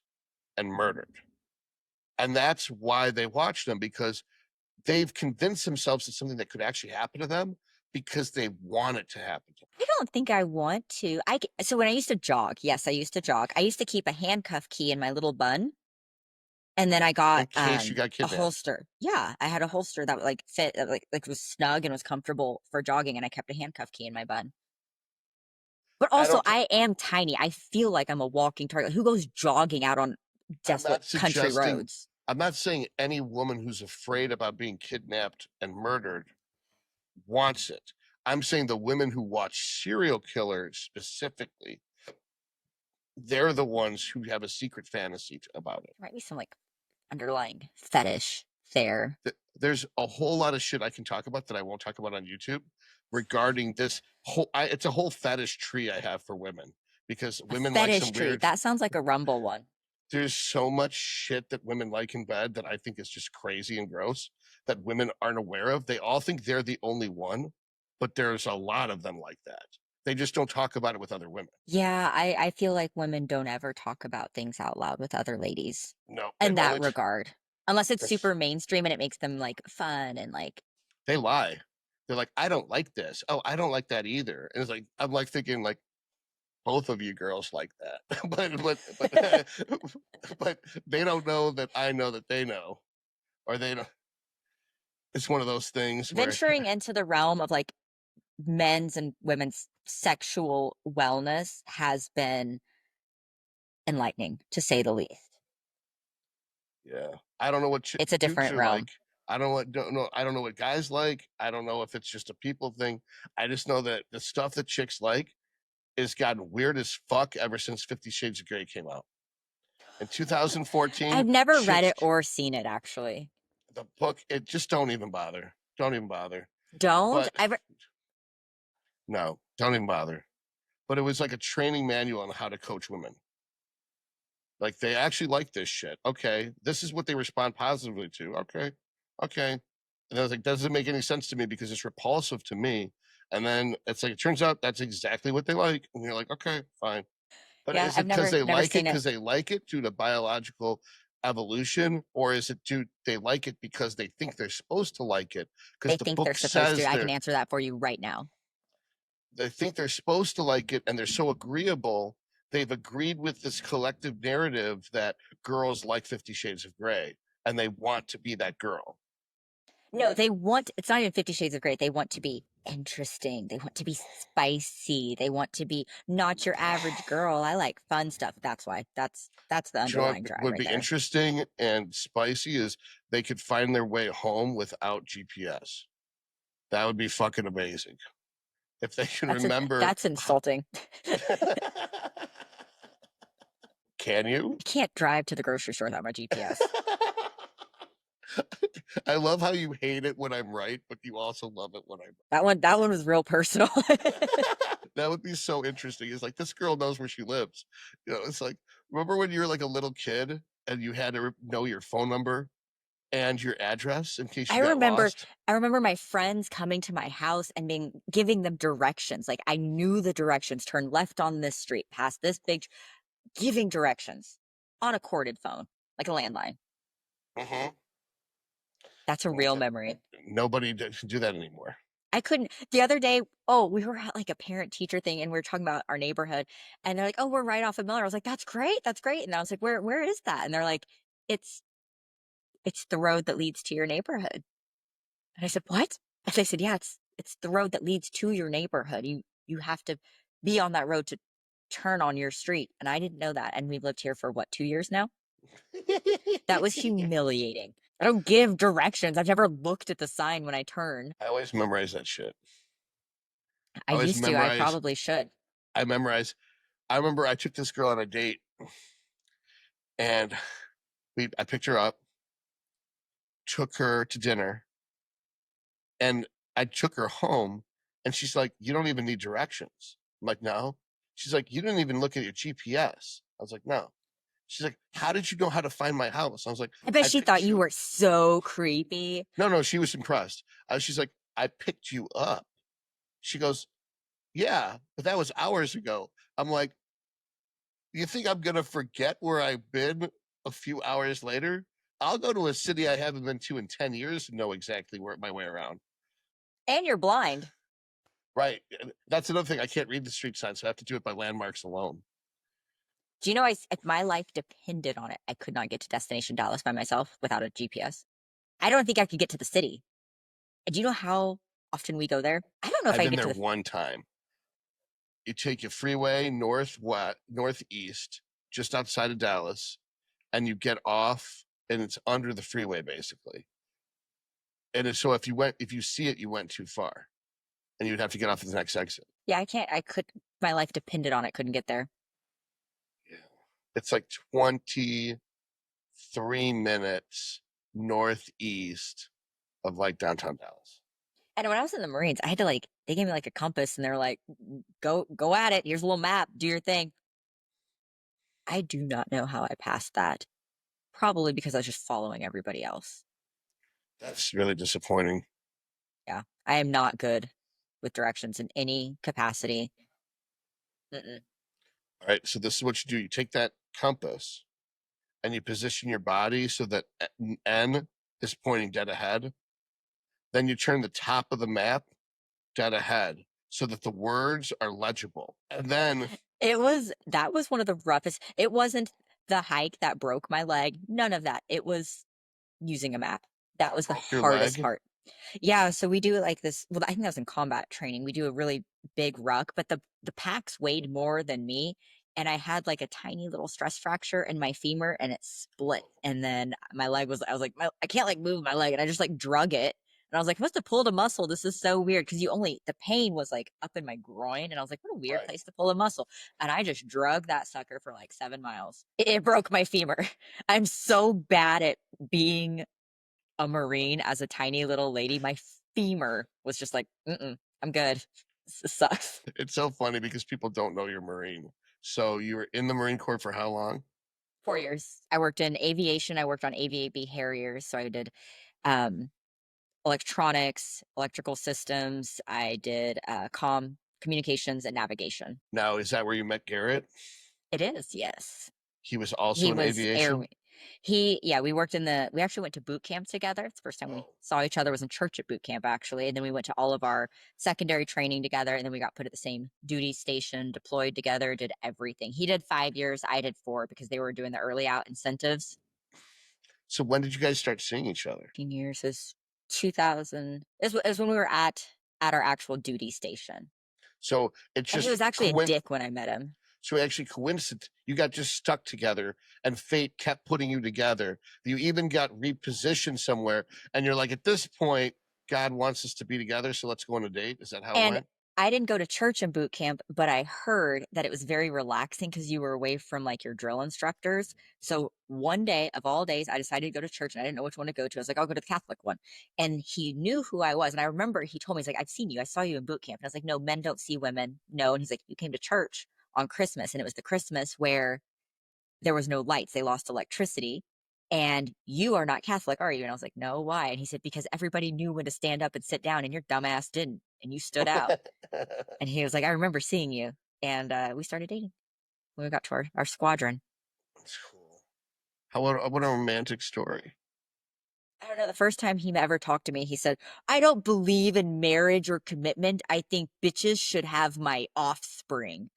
and murdered, and that's why they watch them, because they've convinced themselves it's something that could actually happen to them because they want it to happen to them. I don't think I want to. So when I used to jog, yes, I used to jog. I used to keep a handcuff key in my little bun. And then I got In case you got a kidnapped. holster. Yeah, I had a holster that would like fit, like was snug and was comfortable for jogging, and I kept a handcuff key in my bun. But also, I am tiny. I feel like I'm a walking target. Who goes jogging out on desolate country roads? I'm not saying any woman who's afraid about being kidnapped and murdered wants it. I'm saying the women who watch serial killers specifically, they're the ones who have a secret fantasy about it. There might be some like underlying fetish there. There's a whole lot of shit I can talk about that I won't talk about on YouTube regarding this whole. It's a whole fetish tree I have for women, because women like some Tree. weird. That sounds like a Rumble one. There's so much shit that women like in bed that I think is just crazy and gross that women aren't aware of. They all think they're the only one, but there's a lot of them like that. They just don't talk about it with other women. Yeah, I feel like women don't ever talk about things out loud with other ladies. No, In that regard. Unless it's Yes. super mainstream and it makes them like fun and like They lie. They're like, I don't like this. Oh, I don't like that either. And it's like, I'm like thinking like, both of you girls like that, but they don't know that I know that they know, or they don't. It's one of those things where venturing into the realm of like men's and women's sexual wellness has been enlightening, to say the least. yeah, I don't know what It's a different realm. like. I don't know. I don't know what guys like. I don't know if it's just a people thing. I just know that the stuff that chicks like has gotten weird as fuck ever since 50 Shades of Grey came out in 2014. I've never read it or seen it, actually. The book, it just don't even bother. Don't even bother. Don't? No, don't even bother. But it was like a training manual on how to coach women. Like, they actually like this shit. Okay, this is what they respond positively to. Okay. And I was like, doesn't make any sense to me because it's repulsive to me. And then it's like, it turns out that's exactly what they like. And you're like, okay, fine. But Yeah, is it because they like it due to biological evolution, or is it due they like it because they think they're supposed to like it? Because the book says I can answer that for you right now. They think they're supposed to like it, and they're so agreeable. They've agreed with this collective narrative that girls like 50 Shades of Grey, and they want to be that girl. No, it's not even 50 Shades of Grey. They want to be interesting. They want to be spicy. They want to be not your average girl. I like fun stuff. That's why. That's the underlying drive. Would be interesting and spicy is they could find their way home without GPS. That would be fucking amazing. If they can remember. That's insulting. Can you? I can't drive to the grocery store without my GPS. I love how you hate it when I'm right, but you also love it when I'm right. That one was real personal. That would be so interesting. It's like, this girl knows where she lives. You know, it's like, remember when you were like a little kid and you had to know your phone number and your address in case you got lost? I remember my friends coming to my house and giving them directions. Like, I knew the directions. Turn left on this street, past this big, giving directions on a corded phone, like a landline. Mm-hmm. That's a real memory. Nobody can do that anymore. I couldn't. The other day, we were at like a parent-teacher thing, and we were talking about our neighborhood, and they're like, "Oh, we're right off of Miller." I was like, "That's great, that's great." And I was like, "Where is that?" And they're like, "It's the road that leads to your neighborhood." And I said, "What?" And they said, "Yeah, it's the road that leads to your neighborhood. You have to be on that road to turn on your street." And I didn't know that. And we've lived here for what, 2 years now? That was humiliating. I don't give directions. I've never looked at the sign when I turn. I always memorize that shit. I always used to. I memorize- probably should. I remember I took this girl on a date, and I picked her up, took her to dinner, and I took her home, and she's like, "You don't even need directions." I'm like, "No." She's like, "You didn't even look at your GPS." I was like, "No." She's like, "How did you know how to find my house?" I was like, I bet she picked thought you were so creepy. No, she was impressed. She's like, "I picked you up." She goes, "Yeah, but that was hours ago." I'm like, "You think I'm gonna forget where I've been a few hours later? I'll go to a city I haven't been to in 10 years to know exactly where my way around." And you're blind. Right. That's another thing. I can't read the street signs, so I have to do it by landmarks alone. Do you know, if my life depended on it, I could not get to Destination Dallas by myself without a GPS. I don't think I could get to the city. Do you know how often we go there? I don't know if I've I been get there to one time. You take your freeway northeast, just outside of Dallas, and you get off, and it's under the freeway basically. And so if you see it, you went too far, and you'd have to get off at the next exit. Yeah, I can't. My life depended on it. Couldn't get there. Yeah. It's like 23 minutes northeast of like downtown Dallas. And when I was in the Marines, I had to they gave me like a compass, and they're like, go at it. Here's a little map. Do your thing. I do not know how I passed that. Probably because I was just following everybody else. That's really disappointing. Yeah, I am not good with directions in any capacity. Mm-mm. All right, so this is what you do. You take that compass and you position your body so that N is pointing dead ahead. Then you turn the top of the map dead ahead so that the words are legible. And then that was one of the roughest. It wasn't the hike that broke my leg. None of that. It was using a map. That was the hardest part. Yeah, so we do like this. Well, I think that was in combat training. We do a really big ruck, but the packs weighed more than me, and I had like a tiny little stress fracture in my femur, and it split. And then my leg was. I was like, I can't like move my leg, and I just like drug it. And I was like, I must have pulled a muscle. This is so weird because the pain was like up in my groin, and I was like, what a weird place to pull a muscle. And I just drug that sucker for like 7 miles. It broke my femur. I'm so bad at being a Marine as a tiny little lady. My femur was just like, I'm good. This sucks. It's so funny because people don't know you're Marine. So you were in the Marine Corps for how long? 4 years. I worked in aviation. I worked on AVAB Harriers. So I did electronics, electrical systems. I did communications and navigation. Now, is that where you met Garrett? It is, yes. He was also in aviation? We worked we actually went to boot camp together. It's the first time we saw each other was in church at boot camp, actually. And then we went to all of our secondary training together. And then we got put at the same duty station, deployed together, did everything. He did 5 years. I did 4 because they were doing the early out incentives. So when did you guys start seeing each other? 15 years is 2000. Is when we were at our actual duty station. So it's just. And he was actually a dick when I met him. So actually, coincidence, you got just stuck together, and fate kept putting you together. You even got repositioned somewhere, and you're like, at this point, God wants us to be together, so let's go on a date. Is that how it went? I didn't go to church in boot camp, but I heard that it was very relaxing because you were away from like your drill instructors. So one day of all days, I decided to go to church, and I didn't know which one to go to. I was like, I'll go to the Catholic one. And he knew who I was. And I remember he told me, he's like, I've seen you. I saw you in boot camp. And I was like, no, men don't see women. No. And he's like, you came to church on Christmas. And it was the Christmas where there was no lights. They lost electricity. And you are not Catholic, are you? And I was like, no, why? And he said, because everybody knew when to stand up and sit down, and your dumbass didn't. And you stood out. And he was like, I remember seeing you. And we started dating when we got to our squadron. That's cool. What a romantic story. I don't know. The first time he ever talked to me, he said, I don't believe in marriage or commitment. I think bitches should have my offspring.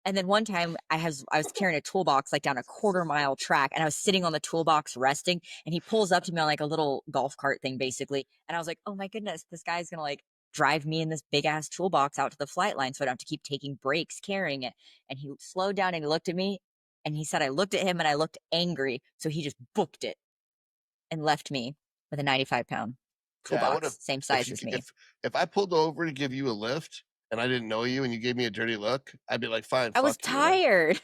And then one time I was carrying a toolbox like down a 1/4-mile track, and I was sitting on the toolbox resting, and he pulls up to me on like a little golf cart thing basically. And I was like, oh my goodness, this guy's going to like drive me in this big ass toolbox out to the flight line so I don't have to keep taking breaks carrying it. And he slowed down and he looked at me And he said, I looked at him and I looked angry. So he just booked it and left me with a 95-pound toolbox, same size as me. If I pulled over to give you a lift and I didn't know you and you gave me a dirty look, I'd be like, fine. I was tired.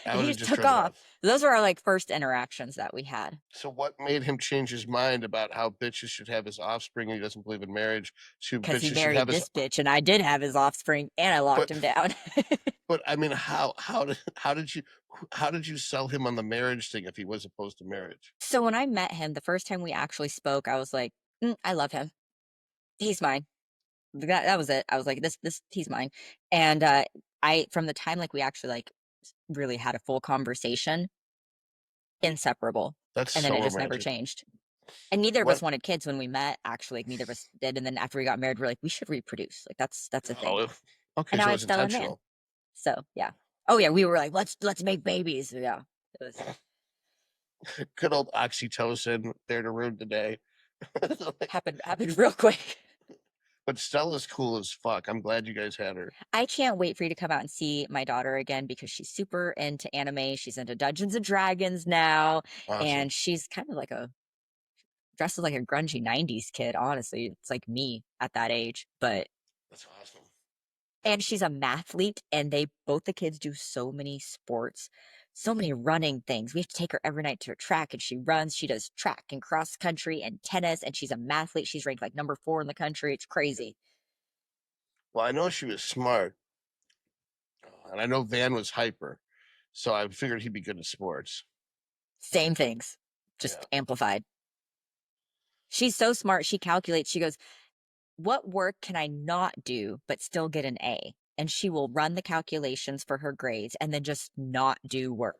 I He just took off. Those were our like first interactions that we had. So what made him change his mind about how bitches should have his offspring and he doesn't believe in marriage? Because he married this bitch and I did have his offspring and I locked him down. But I mean, how did you sell him on the marriage thing if he was opposed to marriage? So when I met him, the first time we actually spoke, I was like, I love him. He's mine. That was it. I was like, this, he's mine. And from the time like we actually like really had a full conversation, inseparable. That's and then so it just romantic. never changed. And neither of us wanted kids when we met. Actually, like, neither of us did. And then after we got married, we're like, we should reproduce. Like that's a thing. Okay, and now so I it's fell in man. intentional. So yeah. Oh yeah, we were like, let's make babies. Yeah. It was good old oxytocin there to ruin the day. happened real quick. But Stella's cool as fuck. I'm glad you guys had her. I can't wait for you to come out and see my daughter again because she's super into anime. She's into Dungeons and Dragons now. Awesome. And she's kind of like dresses like a grungy 90s kid, honestly. It's like me at that age. But that's awesome. And she's a mathlete, and both the kids do so many sports, so many running things. We have to take her every night to a track, and she runs. She does track and cross country and tennis, and she's a mathlete. She's ranked like number 4 in the country. It's crazy. Well, I know she was smart, and I know Van was hyper, so I figured he'd be good at sports. Same things, just amplified. She's so smart. She calculates. She goes, what work can I not do but still get an A? And she will run the calculations for her grades and then just not do work.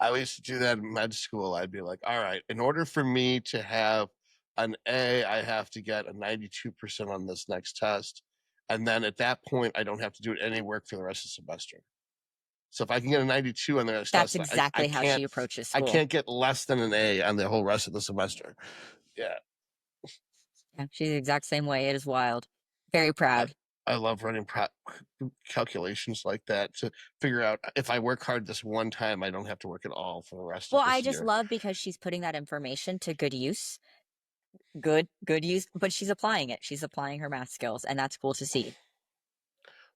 I used to do that in med school. I'd be like, all right, in order for me to have an A, I have to get a 92% on this next test. And then at that point, I don't have to do any work for the rest of the semester. So if I can get a 92 on the next test, that's exactly how she approaches school. I can't get less than an A on the whole rest of the semester. Yeah. Yeah, she's the exact same way. It is wild. Very proud. I love running calculations like that to figure out if I work hard this one time, I don't have to work at all for the rest of the year. Well, I just love because she's putting that information to good use. Good use, but she's applying it. She's applying her math skills, and that's cool to see.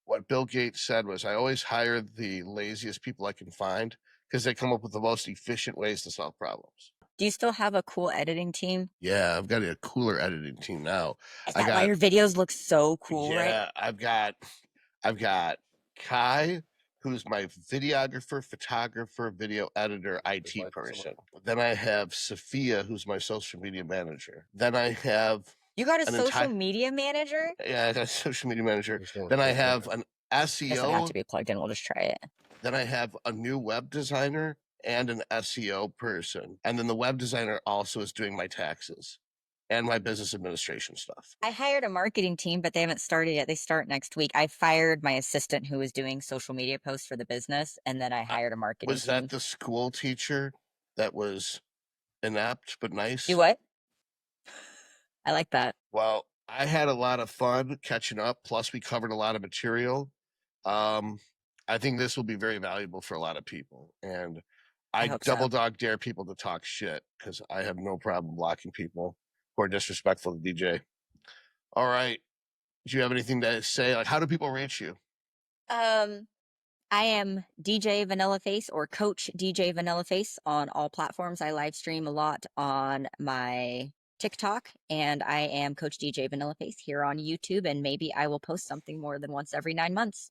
What Bill Gates said was, I always hire the laziest people I can find because they come up with the most efficient ways to solve problems. Do you still have a cool editing team? Yeah, I've got a cooler editing team now. Is that why your videos look so cool, right? Yeah, I've got Kai, who's my videographer, photographer, video editor, IT person. Then I have Sophia, who's my social media manager. Then I have You got a social media manager? Yeah, I got a social media manager. Then I have an SEO. Doesn't have to be plugged in. We'll just try it. Then I have a new web designer and an SEO person. And then the web designer also is doing my taxes and my business administration stuff. I hired a marketing team, but they haven't started yet. They start next week. I fired my assistant who was doing social media posts for the business, and then I hired a marketing team. Was that the school teacher that was inept but nice? You what? I like that. Well, I had a lot of fun catching up. Plus, we covered a lot of material. I think this will be very valuable for a lot of people. And I double dog dare people to talk shit because I have no problem blocking people who are disrespectful to DJ. All right. Do you have anything to say? Like, how do people reach you? I am DJ VanillaFace or Coach DJ VanillaFace on all platforms. I live stream a lot on my TikTok, and I am Coach DJ VanillaFace here on YouTube, and maybe I will post something more than once every 9 months.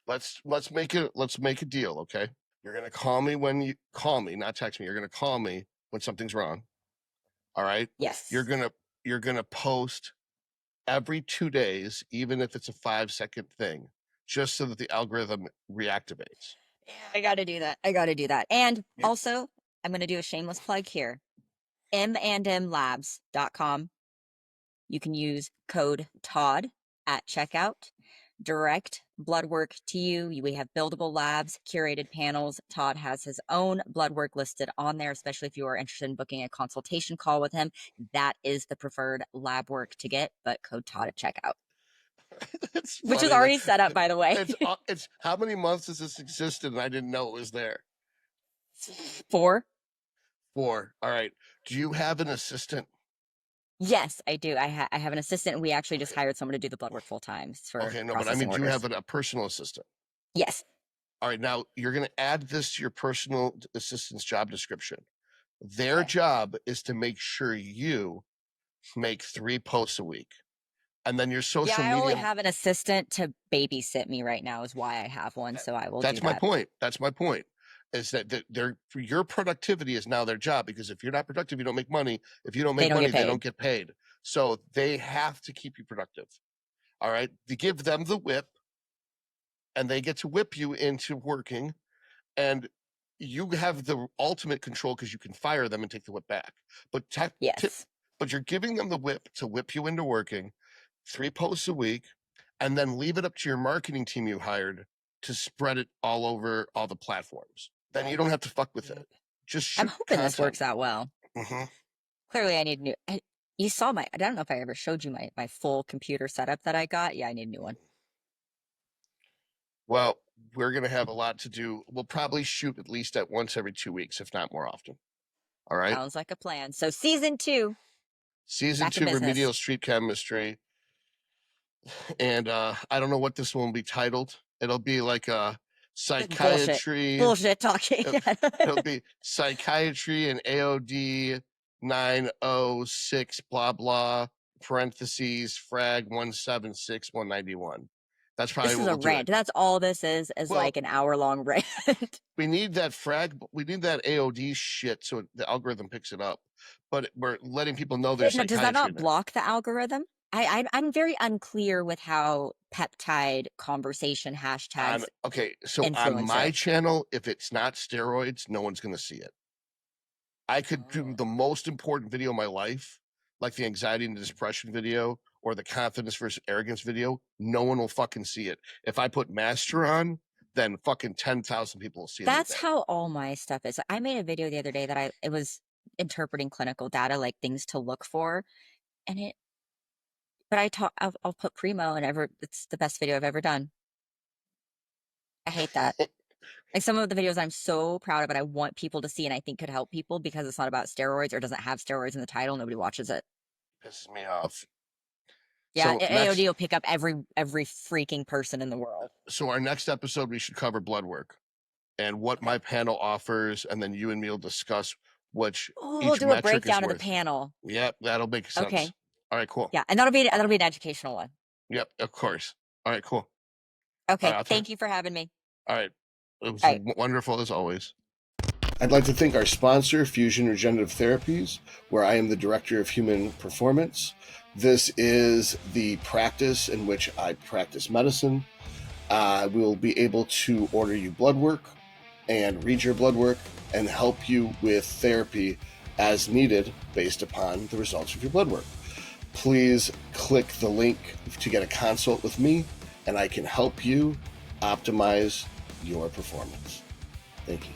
Let's make a deal, okay? You're gonna call me when you call me, not text me. You're gonna call me when something's wrong. All right? Yes. You're gonna post every 2 days, even if it's a 5-second thing, just so that the algorithm reactivates. Yeah, I got to do that. And also, I'm going to do a shameless plug here. M&M Labs.com. You can use code TOD at checkout. Direct blood work to you. We have buildable labs, curated panels. Todd has his own blood work listed on there, especially if you are interested in booking a consultation call with him. That is the preferred lab work to get, but code Todd at checkout. It's which is funny already set up, by the way. it's how many months has this existed and I didn't know it was there? 4. 4. All right. Do you have an assistant? Yes, I do. I have an assistant, and we actually just hired someone to do the blood work full time for Okay, no, but I processing mean, do you orders. have a personal assistant? Yes. All right, now you're going to add this to your personal assistant's job description. Their Okay. job is to make sure you make 3 posts a week. And then your social Yeah, I only media. have an assistant to babysit me right now is why I have one, so I will do That's my that. point. That's my point. Is that your productivity is now their job, because if you're not productive, you don't make money. If you don't make money, they don't get paid. So they have to keep you productive. All right. They give them the whip, and they get to whip you into working, and you have the ultimate control because you can fire them and take the whip back. But Yes. but you're giving them the whip to whip you into working 3 posts a week, and then leave it up to your marketing team you hired to spread it all over all the platforms. Then you don't have to fuck with it. Just shoot I'm hoping this content. works out well. Mm-hmm. Clearly, I need new. You saw I don't know if I ever showed you my full computer setup that I got. Yeah, I need a new one. Well, we're going to have a lot to do. We'll probably shoot at least at once every 2 weeks, if not more often. All right. Sounds like a plan. So season 2. Season 2, Remedial Street Chemistry. And I don't know what this one will be titled. It'll be like a psychiatry. Bullshit talking. It'll be psychiatry and AOD 906 blah blah parentheses frag 176191. That's probably this is what a we'll rant. do. That's all this is like an hour-long rant. We need that we need that AOD shit so the algorithm picks it up. But we're letting people know there's Does that not block the algorithm? I'm very unclear with how peptide conversation hashtags. Okay, so on my channel, if it's not steroids, no one's going to see it. I could do the most important video of my life, like the anxiety and depression video or the confidence versus arrogance video. No one will fucking see it. If I put master on, then fucking 10,000 people will see it. That's how all my stuff is. I made a video the other day that it was interpreting clinical data, like things to look for, and I'll put Primo and it's the best video I've ever done. I hate that. Like some of the videos I'm so proud of, but I want people to see and I think could help people because it's not about steroids or doesn't have steroids in the title. Nobody watches it. Pisses me off. Yeah, so AOD will pick up every freaking person in the world. So our next episode, we should cover blood work and what my panel offers, and then you and me will discuss which. We'll do a breakdown of the panel. Yep, that'll make sense. Okay. All right, cool. Yeah, and that'll be an educational one. Yep, of course. All right, cool. Okay, thank you for having me. All right. It was wonderful as always. I'd like to thank our sponsor, Fusion Regenerative Therapies, where I am the Director of Human Performance. This is the practice in which I practice medicine. We will be able to order you blood work and read your blood work and help you with therapy as needed based upon the results of your blood work. Please click the link to get a consult with me, and I can help you optimize your performance. Thank you.